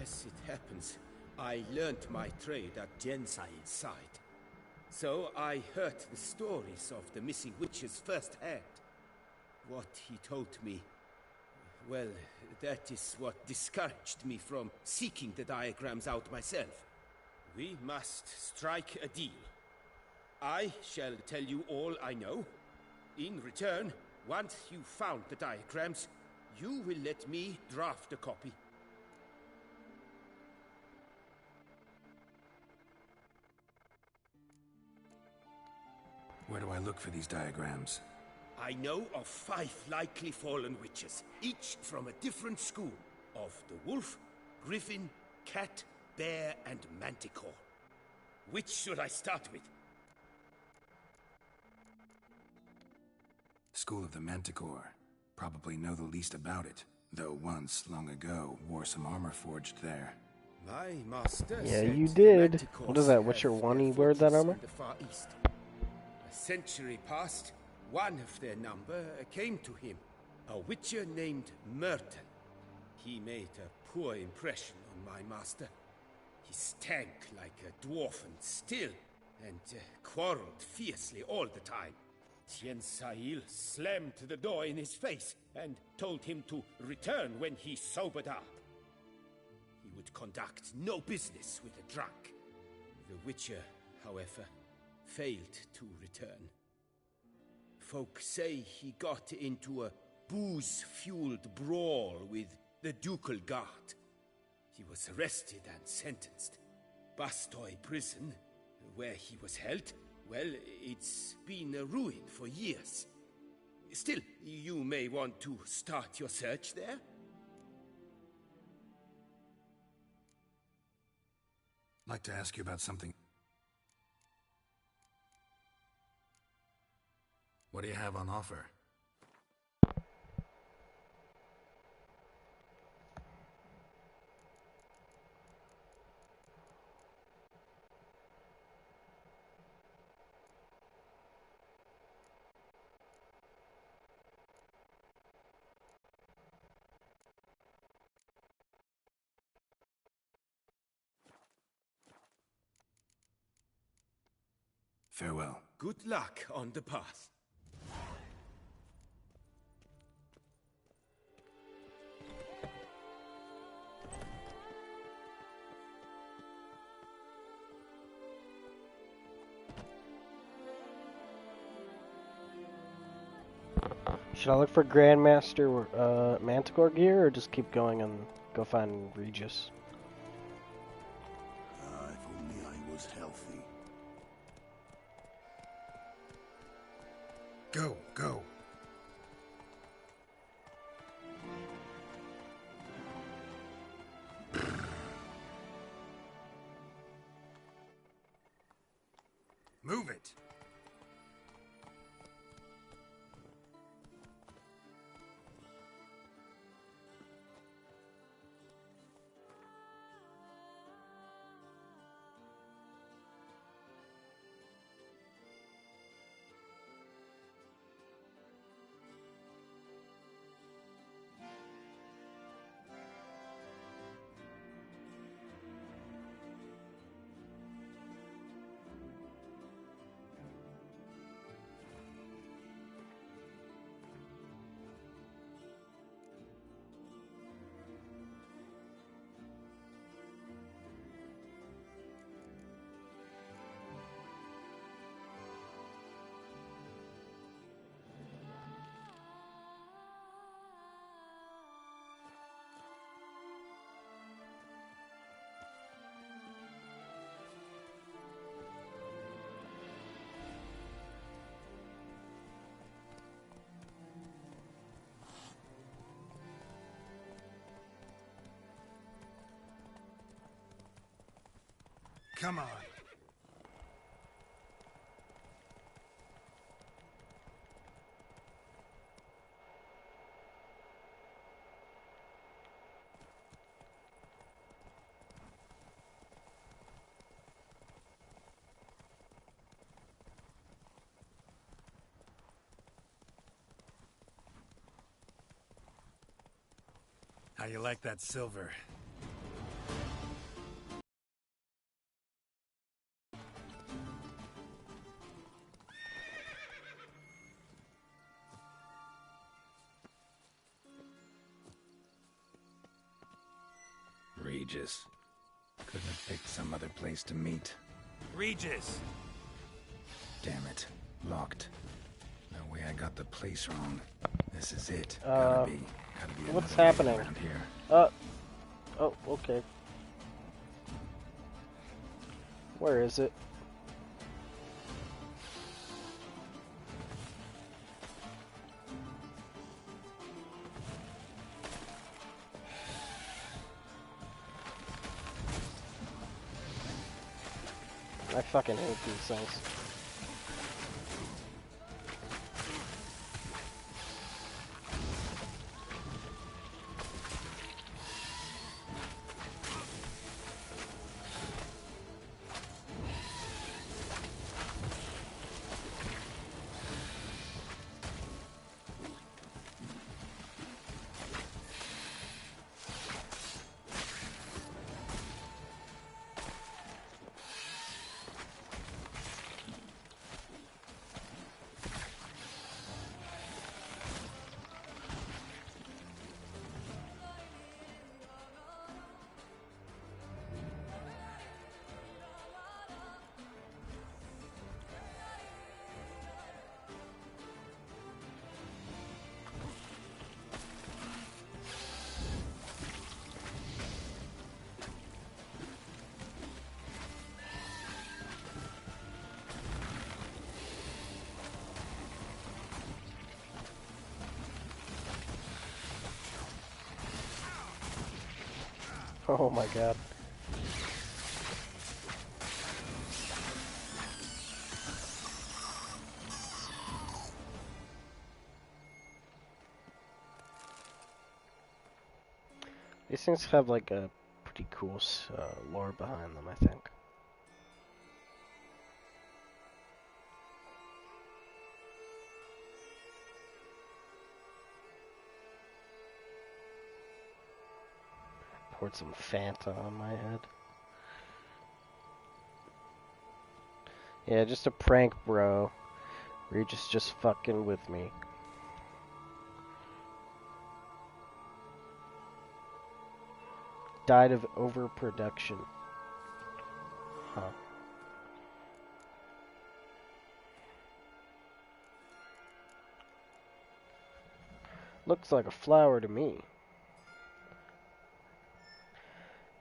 As it happens, I learnt my trade at Tiensail's side. So I heard the stories of the missing witches firsthand. What he told me, well, that is what discouraged me from seeking the diagrams out myself. We must strike a deal. I shall tell you all I know. In return, once you've found the diagrams, you will let me draft a copy. Where do I look for these diagrams? I know of 5 likely fallen witches, each from a different school, of the wolf, griffin, cat, bear, and manticore. Which should I start with? School of the Manticore. Probably know the least about it, though once, long ago, wore some armor forged there. My master Yeah, said you the did. Manticores What is that? What's your have one their you wear that fortress armor? in the Far East. A century past, one of their number came to him, a witcher named Myrtle. He made a poor impression on my master. He stank like a dwarfen still, and quarreled fiercely all the time. Tiensail slammed the door in his face and told him to return when he sobered up. He would conduct no business with a drunk. The witcher, however, failed to return. Folk say he got into a booze-fueled brawl with the ducal guard. He was arrested and sentenced. Bastoy prison, where he was held, well, it's been a ruin for years. Still, you may want to start your search there. I'd like to ask you about something. What do you have on offer? Farewell. Good luck on the path. Should I look for Grandmaster Manticore gear, or just keep going and go find Regis? If only I was healthy. Go, go. Move it. Come on. How you like that silver? Regis. Couldn't have picked some other place to meet. Regis! Damn it. Locked. No way I got the place wrong. This is it. Gotta be what's another way happening? around here. Oh, okay. Where is it? I fucking hate these things. Oh my god. These things have like a pretty cool lore behind them, I think. Poured some Fanta on my head. Yeah, just a prank, bro. Regis just fucking with me. Died of overproduction. Huh. Looks like a flower to me.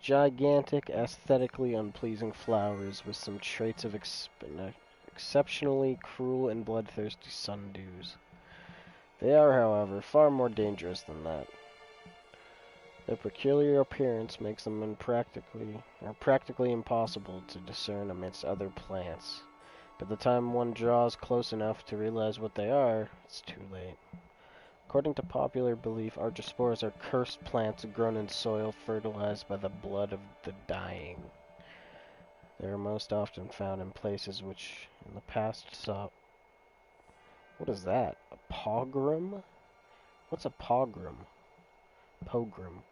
Gigantic, aesthetically unpleasing flowers with some traits of exceptionally cruel and bloodthirsty sundews. They are, however, far more dangerous than that. Their peculiar appearance makes them practically impossible to discern amidst other plants. By the time one draws close enough to realize what they are, it's too late. According to popular belief, archospores are cursed plants grown in soil fertilized by the blood of the dying. They are most often found in places which in the past saw... What is that? A pogrom? What's a pogrom? Pogrom.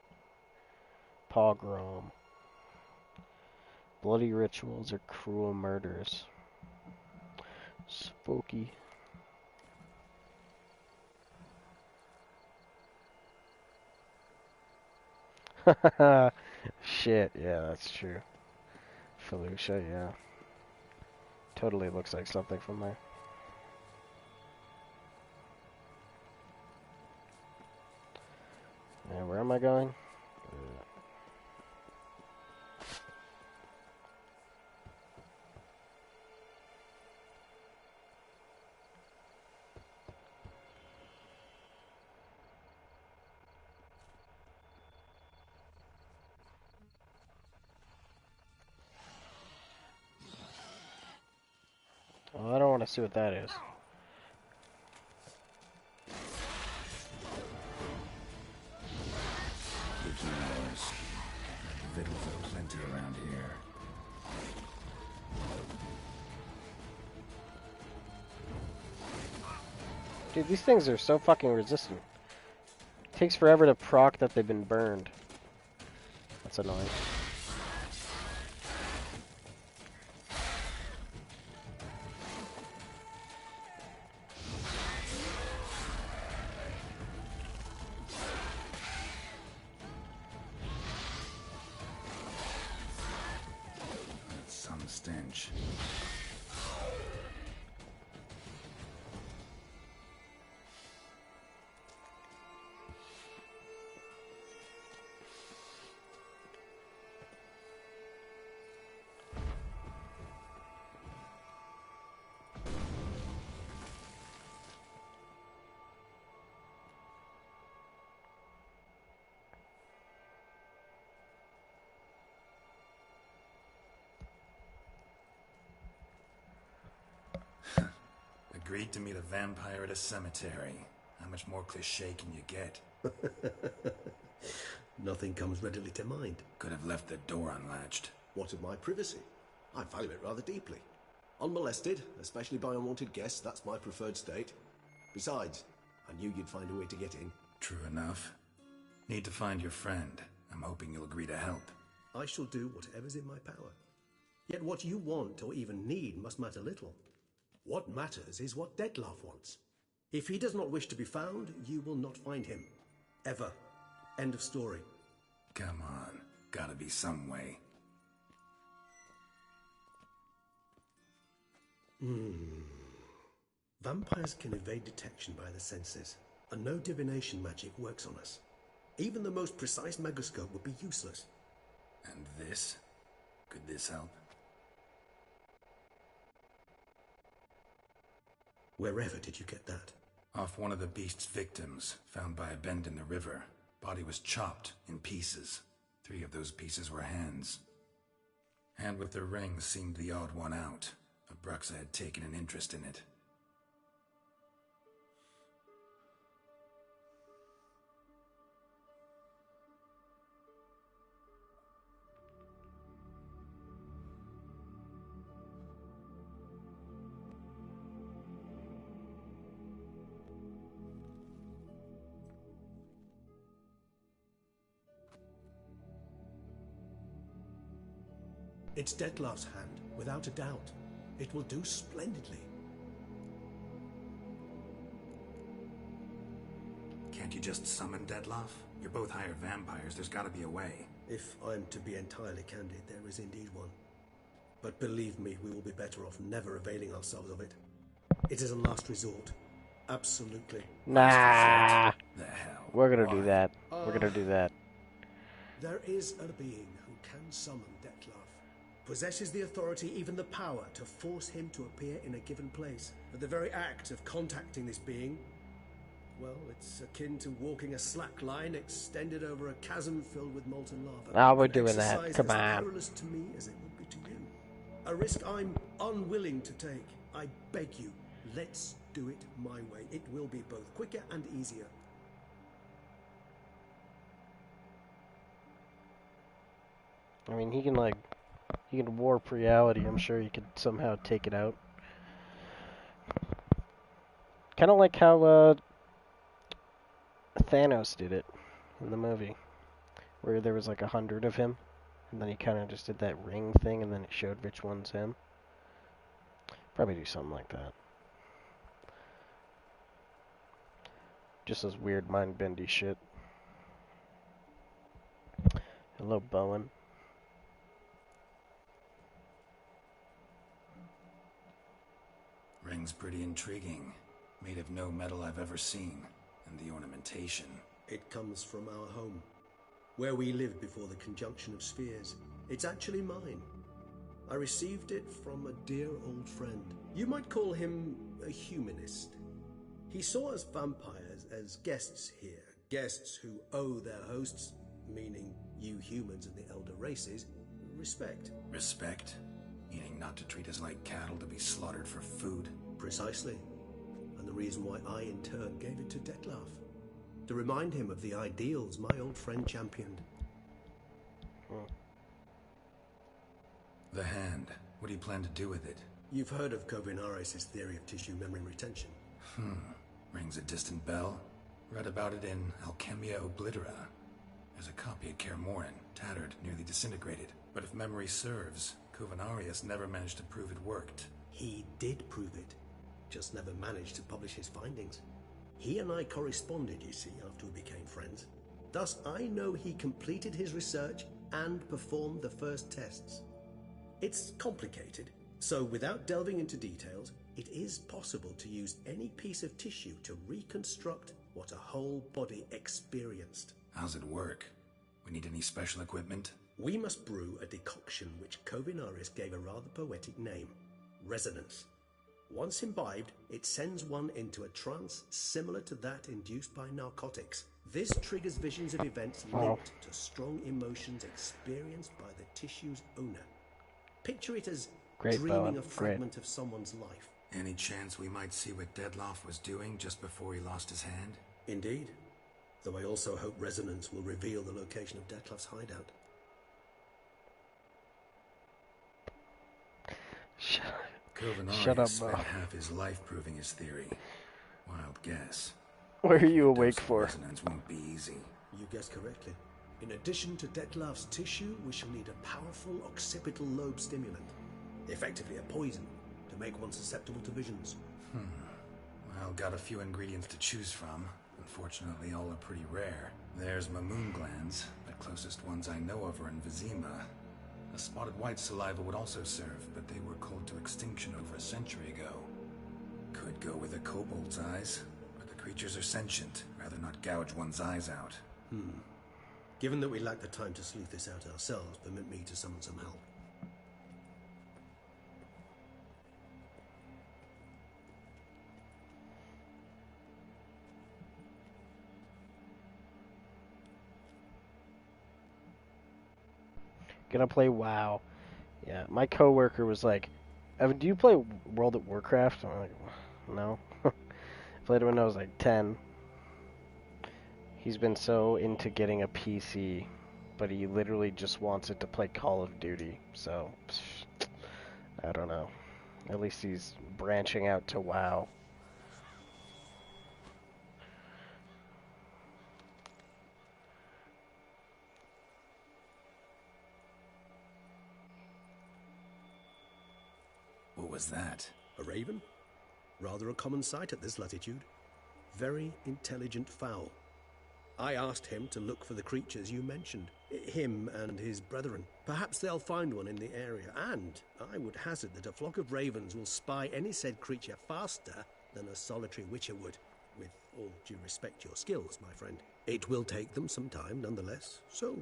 Pogrom. Bloody rituals or cruel murders. Spooky. Shit, yeah, that's true. Felucia, yeah. Totally looks like something from there. And where am I going? Oh, I don't want to see what that is. Give me yours. Victuals are plenty around here. Dude, these things are so fucking resistant. It takes forever to proc that they've been burned. That's annoying. That's some stench. Agreed to meet a vampire at a cemetery. How much more cliché can you get? Nothing comes readily to mind. Could have left the door unlatched. What of my privacy? I value it rather deeply. Unmolested, especially by unwanted guests, that's my preferred state. Besides, I knew you'd find a way to get in. True enough. Need to find your friend. I'm hoping you'll agree to help. I shall do whatever's in my power. Yet what you want or even need must matter little. What matters is what Dettlaff wants. If he does not wish to be found, you will not find him. Ever. End of story. Come on. Gotta be some way. Vampires can evade detection by the senses, and no divination magic works on us. Even the most precise megascope would be useless. And this? Could this help? Wherever did you get that? Off one of the beast's victims, found by a bend in the river. Body was chopped in pieces. 3 of those pieces were hands. Hand with the ring seemed the odd one out. Abruxa had taken an interest in it. It's Dettlaff's hand, without a doubt. It will do splendidly. Can't you just summon Dettlaff? You're both hired vampires. There's gotta be a way. If I'm to be entirely candid, there is indeed one. But believe me, we will be better off never availing ourselves of it. It is a last resort. Absolutely. Nah. The hell? We're gonna do that. We're gonna do that. There is a being who can summon Dettlaff. Possesses the authority, even the power, to force him to appear in a given place. But the very act of contacting this being, well, it's akin to walking a slack line extended over a chasm filled with molten lava. Ah, we're doing that. Come on. As perilous to me as it would be to you. A risk I'm unwilling to take. I beg you, let's do it my way. It will be both quicker and easier. I mean, he can warp reality. I'm sure he could somehow take it out. Kind of like how Thanos did it in the movie, where there was like 100 of him, and then he kind of just did that ring thing, and then it showed which one's him. Probably do something like that. Just as weird mind-bendy shit. Hello, Bowen. Ring's pretty intriguing. Made of no metal I've ever seen. And the ornamentation. It comes from our home, where we lived before the conjunction of spheres. It's actually mine. I received it from a dear old friend. You might call him a humanist. He saw us vampires as guests here. Guests who owe their hosts, meaning you humans and the elder races, respect. Respect? Meaning not to treat us like cattle to be slaughtered for food. Precisely. And the reason why I, in turn, gave it to Dettlaff. To remind him of the ideals my old friend championed. The hand. What do you plan to do with it? You've heard of Kovinaris' theory of tissue memory retention. Rings a distant bell. Read about it in Alchemia Oblitera. There's a copy at Kaer Morhen, tattered, nearly disintegrated. But if memory serves, Kovinaris never managed to prove it worked. He did prove it, just never managed to publish his findings. He and I corresponded, you see, after we became friends. Thus, I know he completed his research and performed the first tests. It's complicated, so without delving into details, it is possible to use any piece of tissue to reconstruct what a whole body experienced. How's it work? We need any special equipment? We must brew a decoction which Kovinaris gave a rather poetic name, resonance. Once imbibed, it sends one into a trance similar to that induced by narcotics. This triggers visions of events linked to strong emotions experienced by the tissue's owner. Picture it as dreaming a fragment of someone's life. Any chance we might see what Dettlaff was doing just before he lost his hand? Indeed. Though I also hope resonance will reveal the location of Dettlaff's hideout. Shut up, spent half his life proving his theory. Wild guess. What are you awake for? Resonance won't be easy. You guessed correctly. In addition to Dettlaff's tissue, we shall need a powerful occipital lobe stimulant. Effectively a poison, to make one susceptible to visions. Well, got a few ingredients to choose from. Unfortunately, all are pretty rare. There's Mamoon glands, the closest ones I know of are in Vizima. A spotted white saliva would also serve, but they were cold to extinction over a century ago. Could go with a kobold's eyes, but the creatures are sentient. Rather not gouge one's eyes out. Given that we lack the time to sleuth this out ourselves, permit me to summon some help. Gonna play WoW. Yeah, my coworker was like, "Evan, do you play World of Warcraft?" I'm like, "No." Played it when I was like 10. He's been so into getting a PC, but he literally just wants it to play Call of Duty. So, I don't know. At least he's branching out to WoW. What was that? A raven? Rather a common sight at this latitude. Very intelligent fowl. I asked him to look for the creatures you mentioned. Him and his brethren. Perhaps they'll find one in the area, and I would hazard that a flock of ravens will spy any said creature faster than a solitary witcher would. With all due respect to your skills, my friend. It will take them some time, nonetheless, so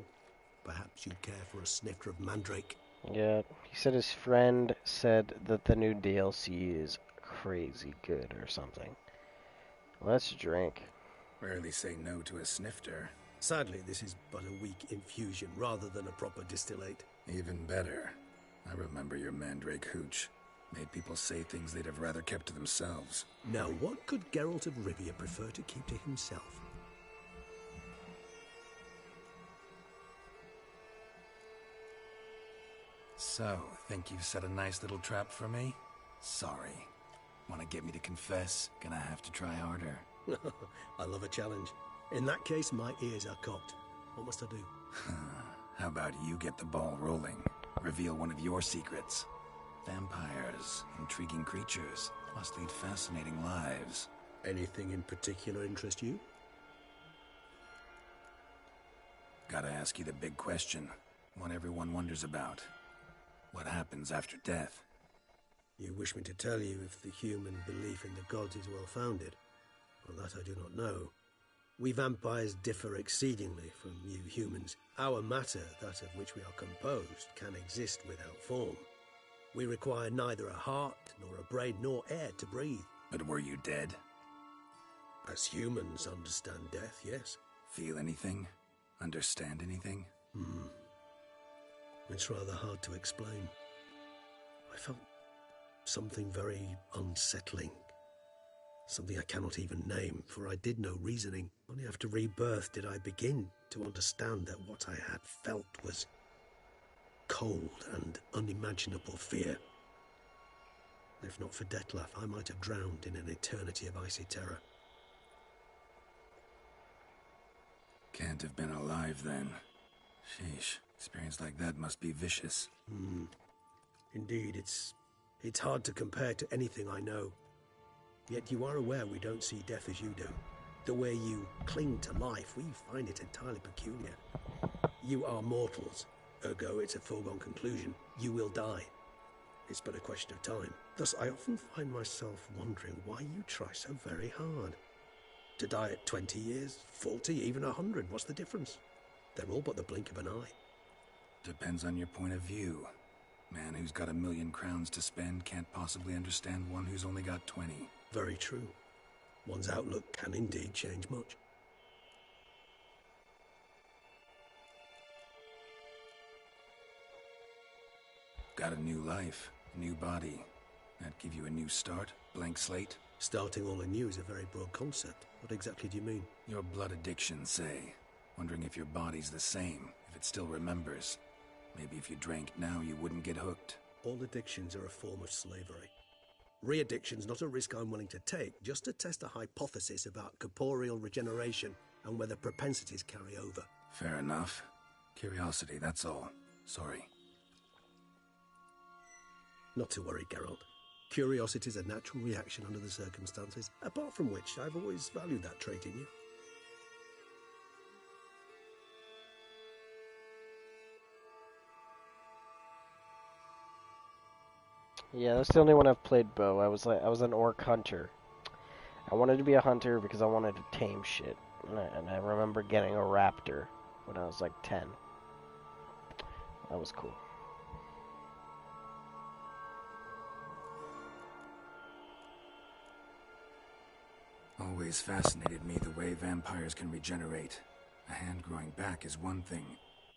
perhaps you'd care for a snifter of mandrake. Yeah, he said his friend said that the new DLC is crazy good or something. Let's drink. Rarely say no to a snifter. Sadly, this is but a weak infusion rather than a proper distillate. Even better. I remember your mandrake hooch. Made people say things they'd have rather kept to themselves. Now, what could Geralt of Rivia prefer to keep to himself? So, think you've set a nice little trap for me? Sorry. Want to get me to confess? Gonna have to try harder. I love a challenge. In that case, my ears are cocked. What must I do? How about you get the ball rolling? Reveal one of your secrets. Vampires, intriguing creatures, must lead fascinating lives. Anything in particular interest you? Gotta ask you the big question. One everyone wonders about. What happens after death? You wish me to tell you if the human belief in the gods is well founded? Well, that I do not know. We vampires differ exceedingly from you humans. Our matter, that of which we are composed, can exist without form. We require neither a heart, nor a brain, nor air to breathe. But were you dead? As humans understand death, yes. Feel anything? Understand anything? It's rather hard to explain. I felt something very unsettling. Something I cannot even name, for I did no reasoning. Only after rebirth did I begin to understand that what I had felt was cold and unimaginable fear. If not for Dettlaff, I might have drowned in an eternity of icy terror. Can't have been alive then. Sheesh, experience like that must be vicious. Indeed, it's hard to compare to anything I know. Yet you are aware we don't see death as you do. The way you cling to life, we find it entirely peculiar. You are mortals, ergo it's a foregone conclusion. You will die. It's but a question of time. Thus, I often find myself wondering why you try so very hard. To die at 20 years, 40, even 100, what's the difference? They're all but the blink of an eye. Depends on your point of view. Man who's got 1,000,000 crowns to spend can't possibly understand one who's only got 20. Very true. One's outlook can indeed change much. Got a new life, a new body. That give you a new start? Blank slate? Starting all anew is a very broad concept. What exactly do you mean? Your blood addiction, say. Wondering if your body's the same, if it still remembers. Maybe if you drank now, you wouldn't get hooked. All addictions are a form of slavery. Re-addiction's not a risk I'm willing to take, just to test a hypothesis about corporeal regeneration and whether propensities carry over. Fair enough. Curiosity, that's all. Sorry. Not to worry, Geralt. Curiosity is a natural reaction under the circumstances, apart from which I've always valued that trait in you. Yeah, that's the only one I've played bow. I was an orc hunter. I wanted to be a hunter because I wanted to tame shit. And I remember getting a raptor when I was like 10. That was cool. Always fascinated me the way vampires can regenerate. A hand growing back is one thing,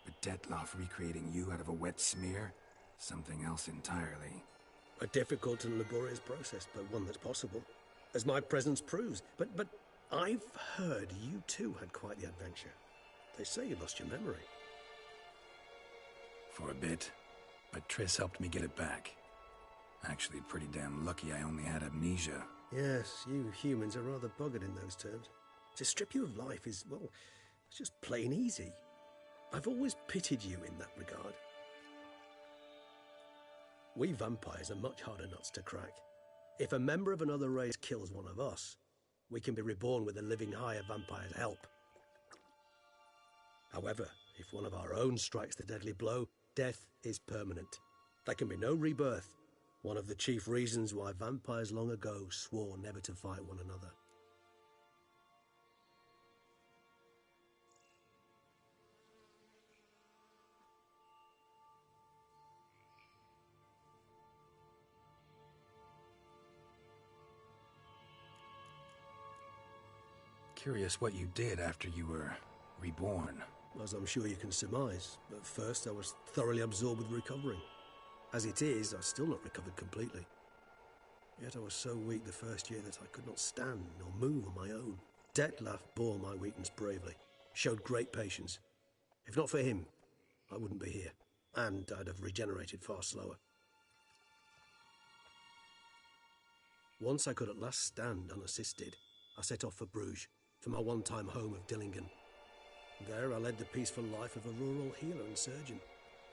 but Dettlaff recreating you out of a wet smear? Something else entirely. A difficult and laborious process, but one that's possible, as my presence proves. But I've heard you too had quite the adventure. They say you lost your memory. For a bit, but Triss helped me get it back. Actually, pretty damn lucky I only had amnesia. Yes, you humans are rather buggered in those terms. To strip you of life is, well, it's just plain easy. I've always pitied you in that regard. We vampires are much harder nuts to crack. If a member of another race kills one of us, we can be reborn with a living higher vampire's help. However, if one of our own strikes the deadly blow, death is permanent. There can be no rebirth. One of the chief reasons why vampires long ago swore never to fight one another. Curious what you did after you were reborn. As I'm sure you can surmise, at first I was thoroughly absorbed with recovering. As it is, I've still not recovered completely. Yet I was so weak the first year that I could not stand nor move on my own. Dettlaff bore my weakness bravely, showed great patience. If not for him, I wouldn't be here, and I'd have regenerated far slower. Once I could at last stand unassisted, I set off for Bruges, for my one-time home of Dillingen. There I led the peaceful life of a rural healer and surgeon,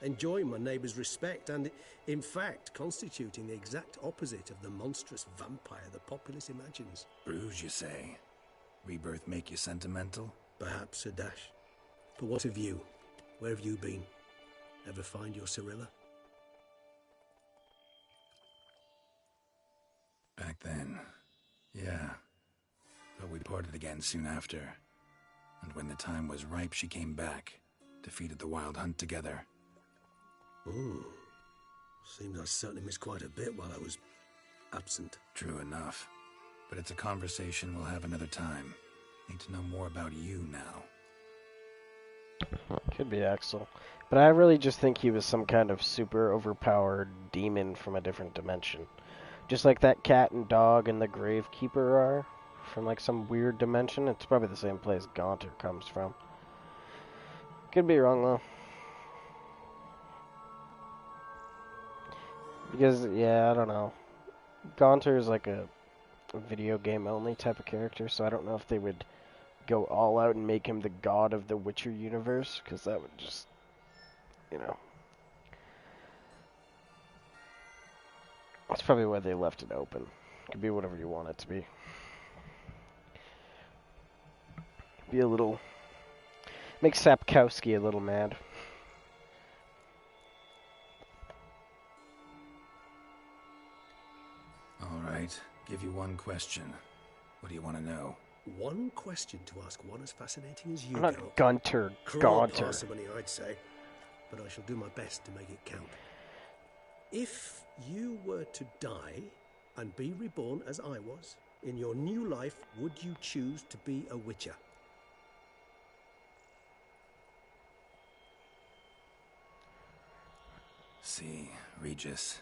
enjoying my neighbours' respect and, in fact, constituting the exact opposite of the monstrous vampire the populace imagines. Bruges, you say? Rebirth make you sentimental? Perhaps a dash. But what of you? Where have you been? Ever find your Cirilla? Back then, yeah. But we parted again soon after. And when the time was ripe, she came back, defeated the Wild Hunt together. Seems I certainly missed quite a bit while I was absent. True enough. But it's a conversation we'll have another time. Need to know more about you now. Could be Axel. But I really just think he was some kind of super overpowered demon from a different dimension. Just like that cat and dog and the Gravekeeper are from like some weird dimension. It's probably the same place Gaunter comes from. Could be wrong though. Because, yeah, I don't know. Gaunter is like a video game only type of character, so I don't know if they would go all out and make him the god of the Witcher universe, because that would just, you know. That's probably why they left it open. It could be whatever you want it to be. Be a little... Make Sapkowski a little mad. All right, give you one question. What do you want to know? One question to ask one as fascinating as you, I'm not Geralt. Gunter, Cruel Gaunter. parsimony, I'd say, but I shall do my best to make it count. If you were to die and be reborn as I was, in your new life, would you choose to be a Witcher? See, Regis.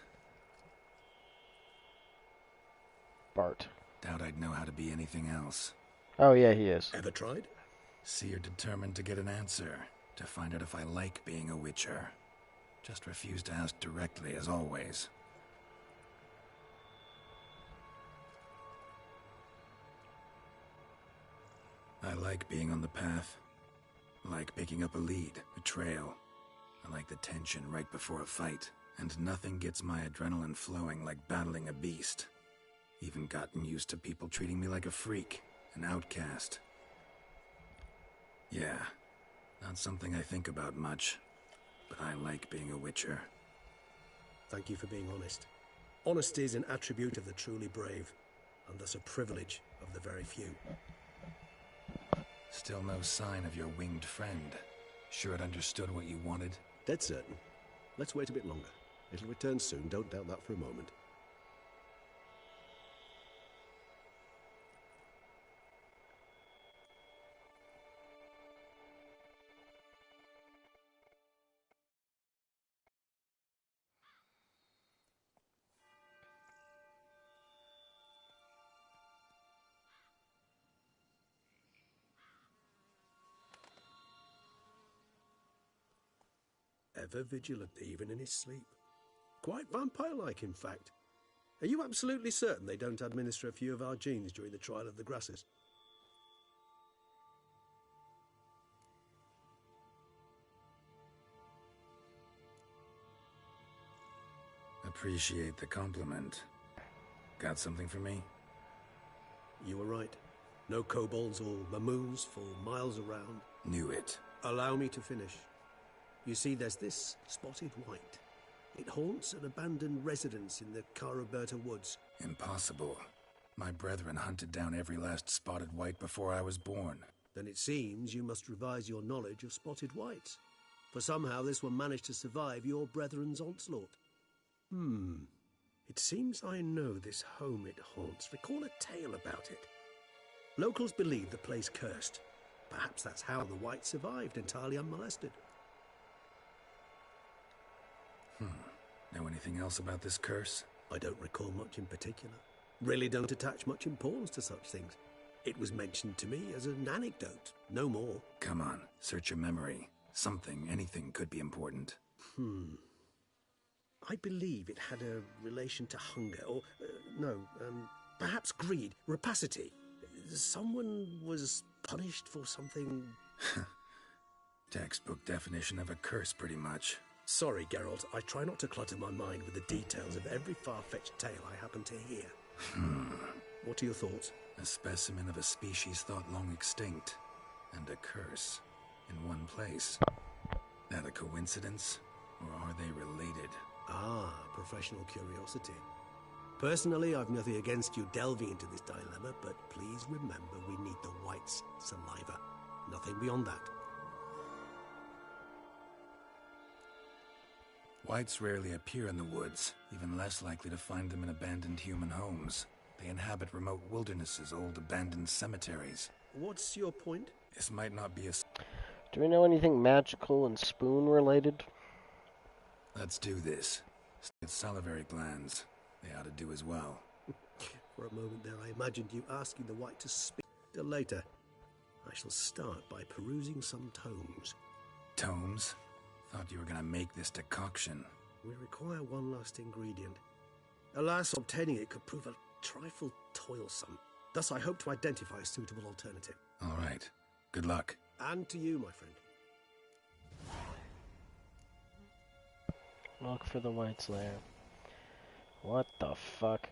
Bart. Doubt I'd know how to be anything else. Oh, yeah, he is. Ever tried? See, you're determined to get an answer, to find out if I like being a Witcher. Just refuse to ask directly, as always. I like being on the path. I like picking up a lead, a trail. I like the tension right before a fight, and nothing gets my adrenaline flowing like battling a beast. Even gotten used to people treating me like a freak, an outcast. Yeah, not something I think about much, but I like being a Witcher. Thank you for being honest. Honesty is an attribute of the truly brave, and thus a privilege of the very few. Still no sign of your winged friend. Sure it understood what you wanted? Dead certain. Let's wait a bit longer. It'll return soon, don't doubt that for a moment. Ever vigilant, even in his sleep. Quite vampire-like, in fact. Are you absolutely certain they don't administer a few of our genes during the trial of the grasses? Appreciate the compliment. Got something for me? You were right. No kobolds or mamoons for miles around. Knew it. Allow me to finish. You see, there's this spotted white. It haunts an abandoned residence in the Caraberta woods. Impossible. My brethren hunted down every last spotted white before I was born. Then it seems you must revise your knowledge of spotted whites. For somehow this one managed to survive your brethren's onslaught. It seems I know this home it haunts. Recall a tale about it. Locals believe the place cursed. Perhaps that's how the white survived entirely unmolested. Know anything else about this curse? I don't recall much in particular. Really don't attach much importance to such things. It was mentioned to me as an anecdote, no more. Come on, search your memory. Something, anything could be important. I believe it had a relation to hunger, or, perhaps greed, rapacity. Someone was punished for something... Textbook definition of a curse, pretty much. Sorry, Geralt, I try not to clutter my mind with the details of every far-fetched tale I happen to hear. What are your thoughts? A specimen of a species thought long extinct, and a curse in one place. That a coincidence, or are they related? Ah, professional curiosity. Personally, I've nothing against you delving into this dilemma, but please remember we need the white's saliva. Nothing beyond that. Whites rarely appear in the woods, even less likely to find them in abandoned human homes. They inhabit remote wildernesses, old abandoned cemeteries. What's your point? This might not be a... Do we know anything magical and spoon related? Let's do this. It's salivary glands. They ought to do as well. For a moment there, I imagined you asking the white to speak. Till later, I shall start by perusing some tomes. Tomes? Thought you were gonna make this decoction. We require one last ingredient. Alas, obtaining it could prove a trifle toilsome. Thus, I hope to identify a suitable alternative. All right. Good luck. And to you, my friend. Look for the white's lair. What the fuck?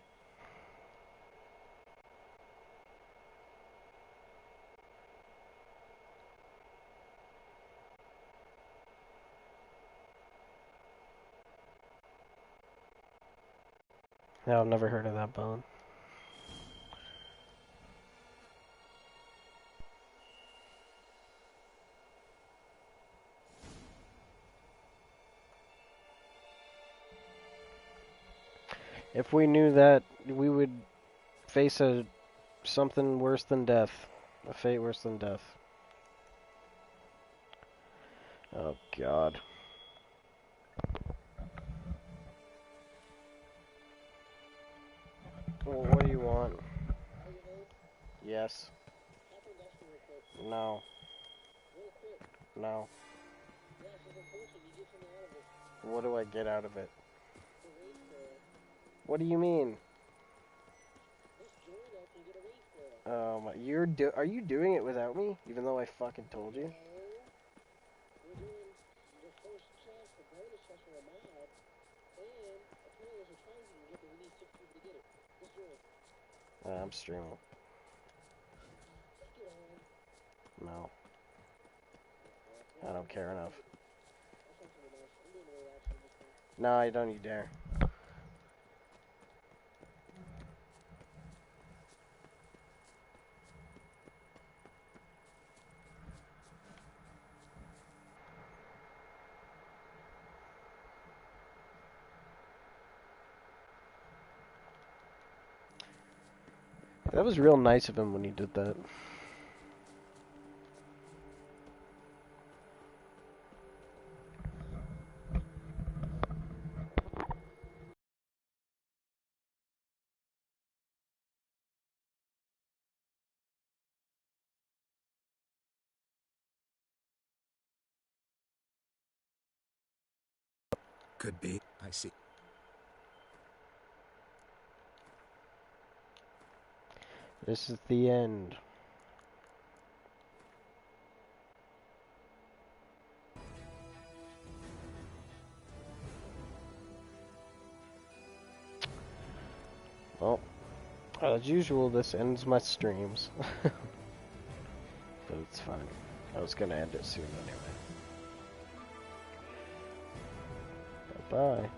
No, I've never heard of that bone. If we knew that, we would face something worse than death. A fate worse than death. Oh, God. Well, what do you want? Yes. No. No. What do I get out of it? What do you mean? My, are you doing it without me? Even though I fucking told you? I'm streaming. No. I don't care enough. No, I don't you dare. That was real nice of him when he did that. Could be. I see. This is the end. Well, as usual, this ends my streams. But it's fine. I was gonna end it soon anyway. Bye-bye.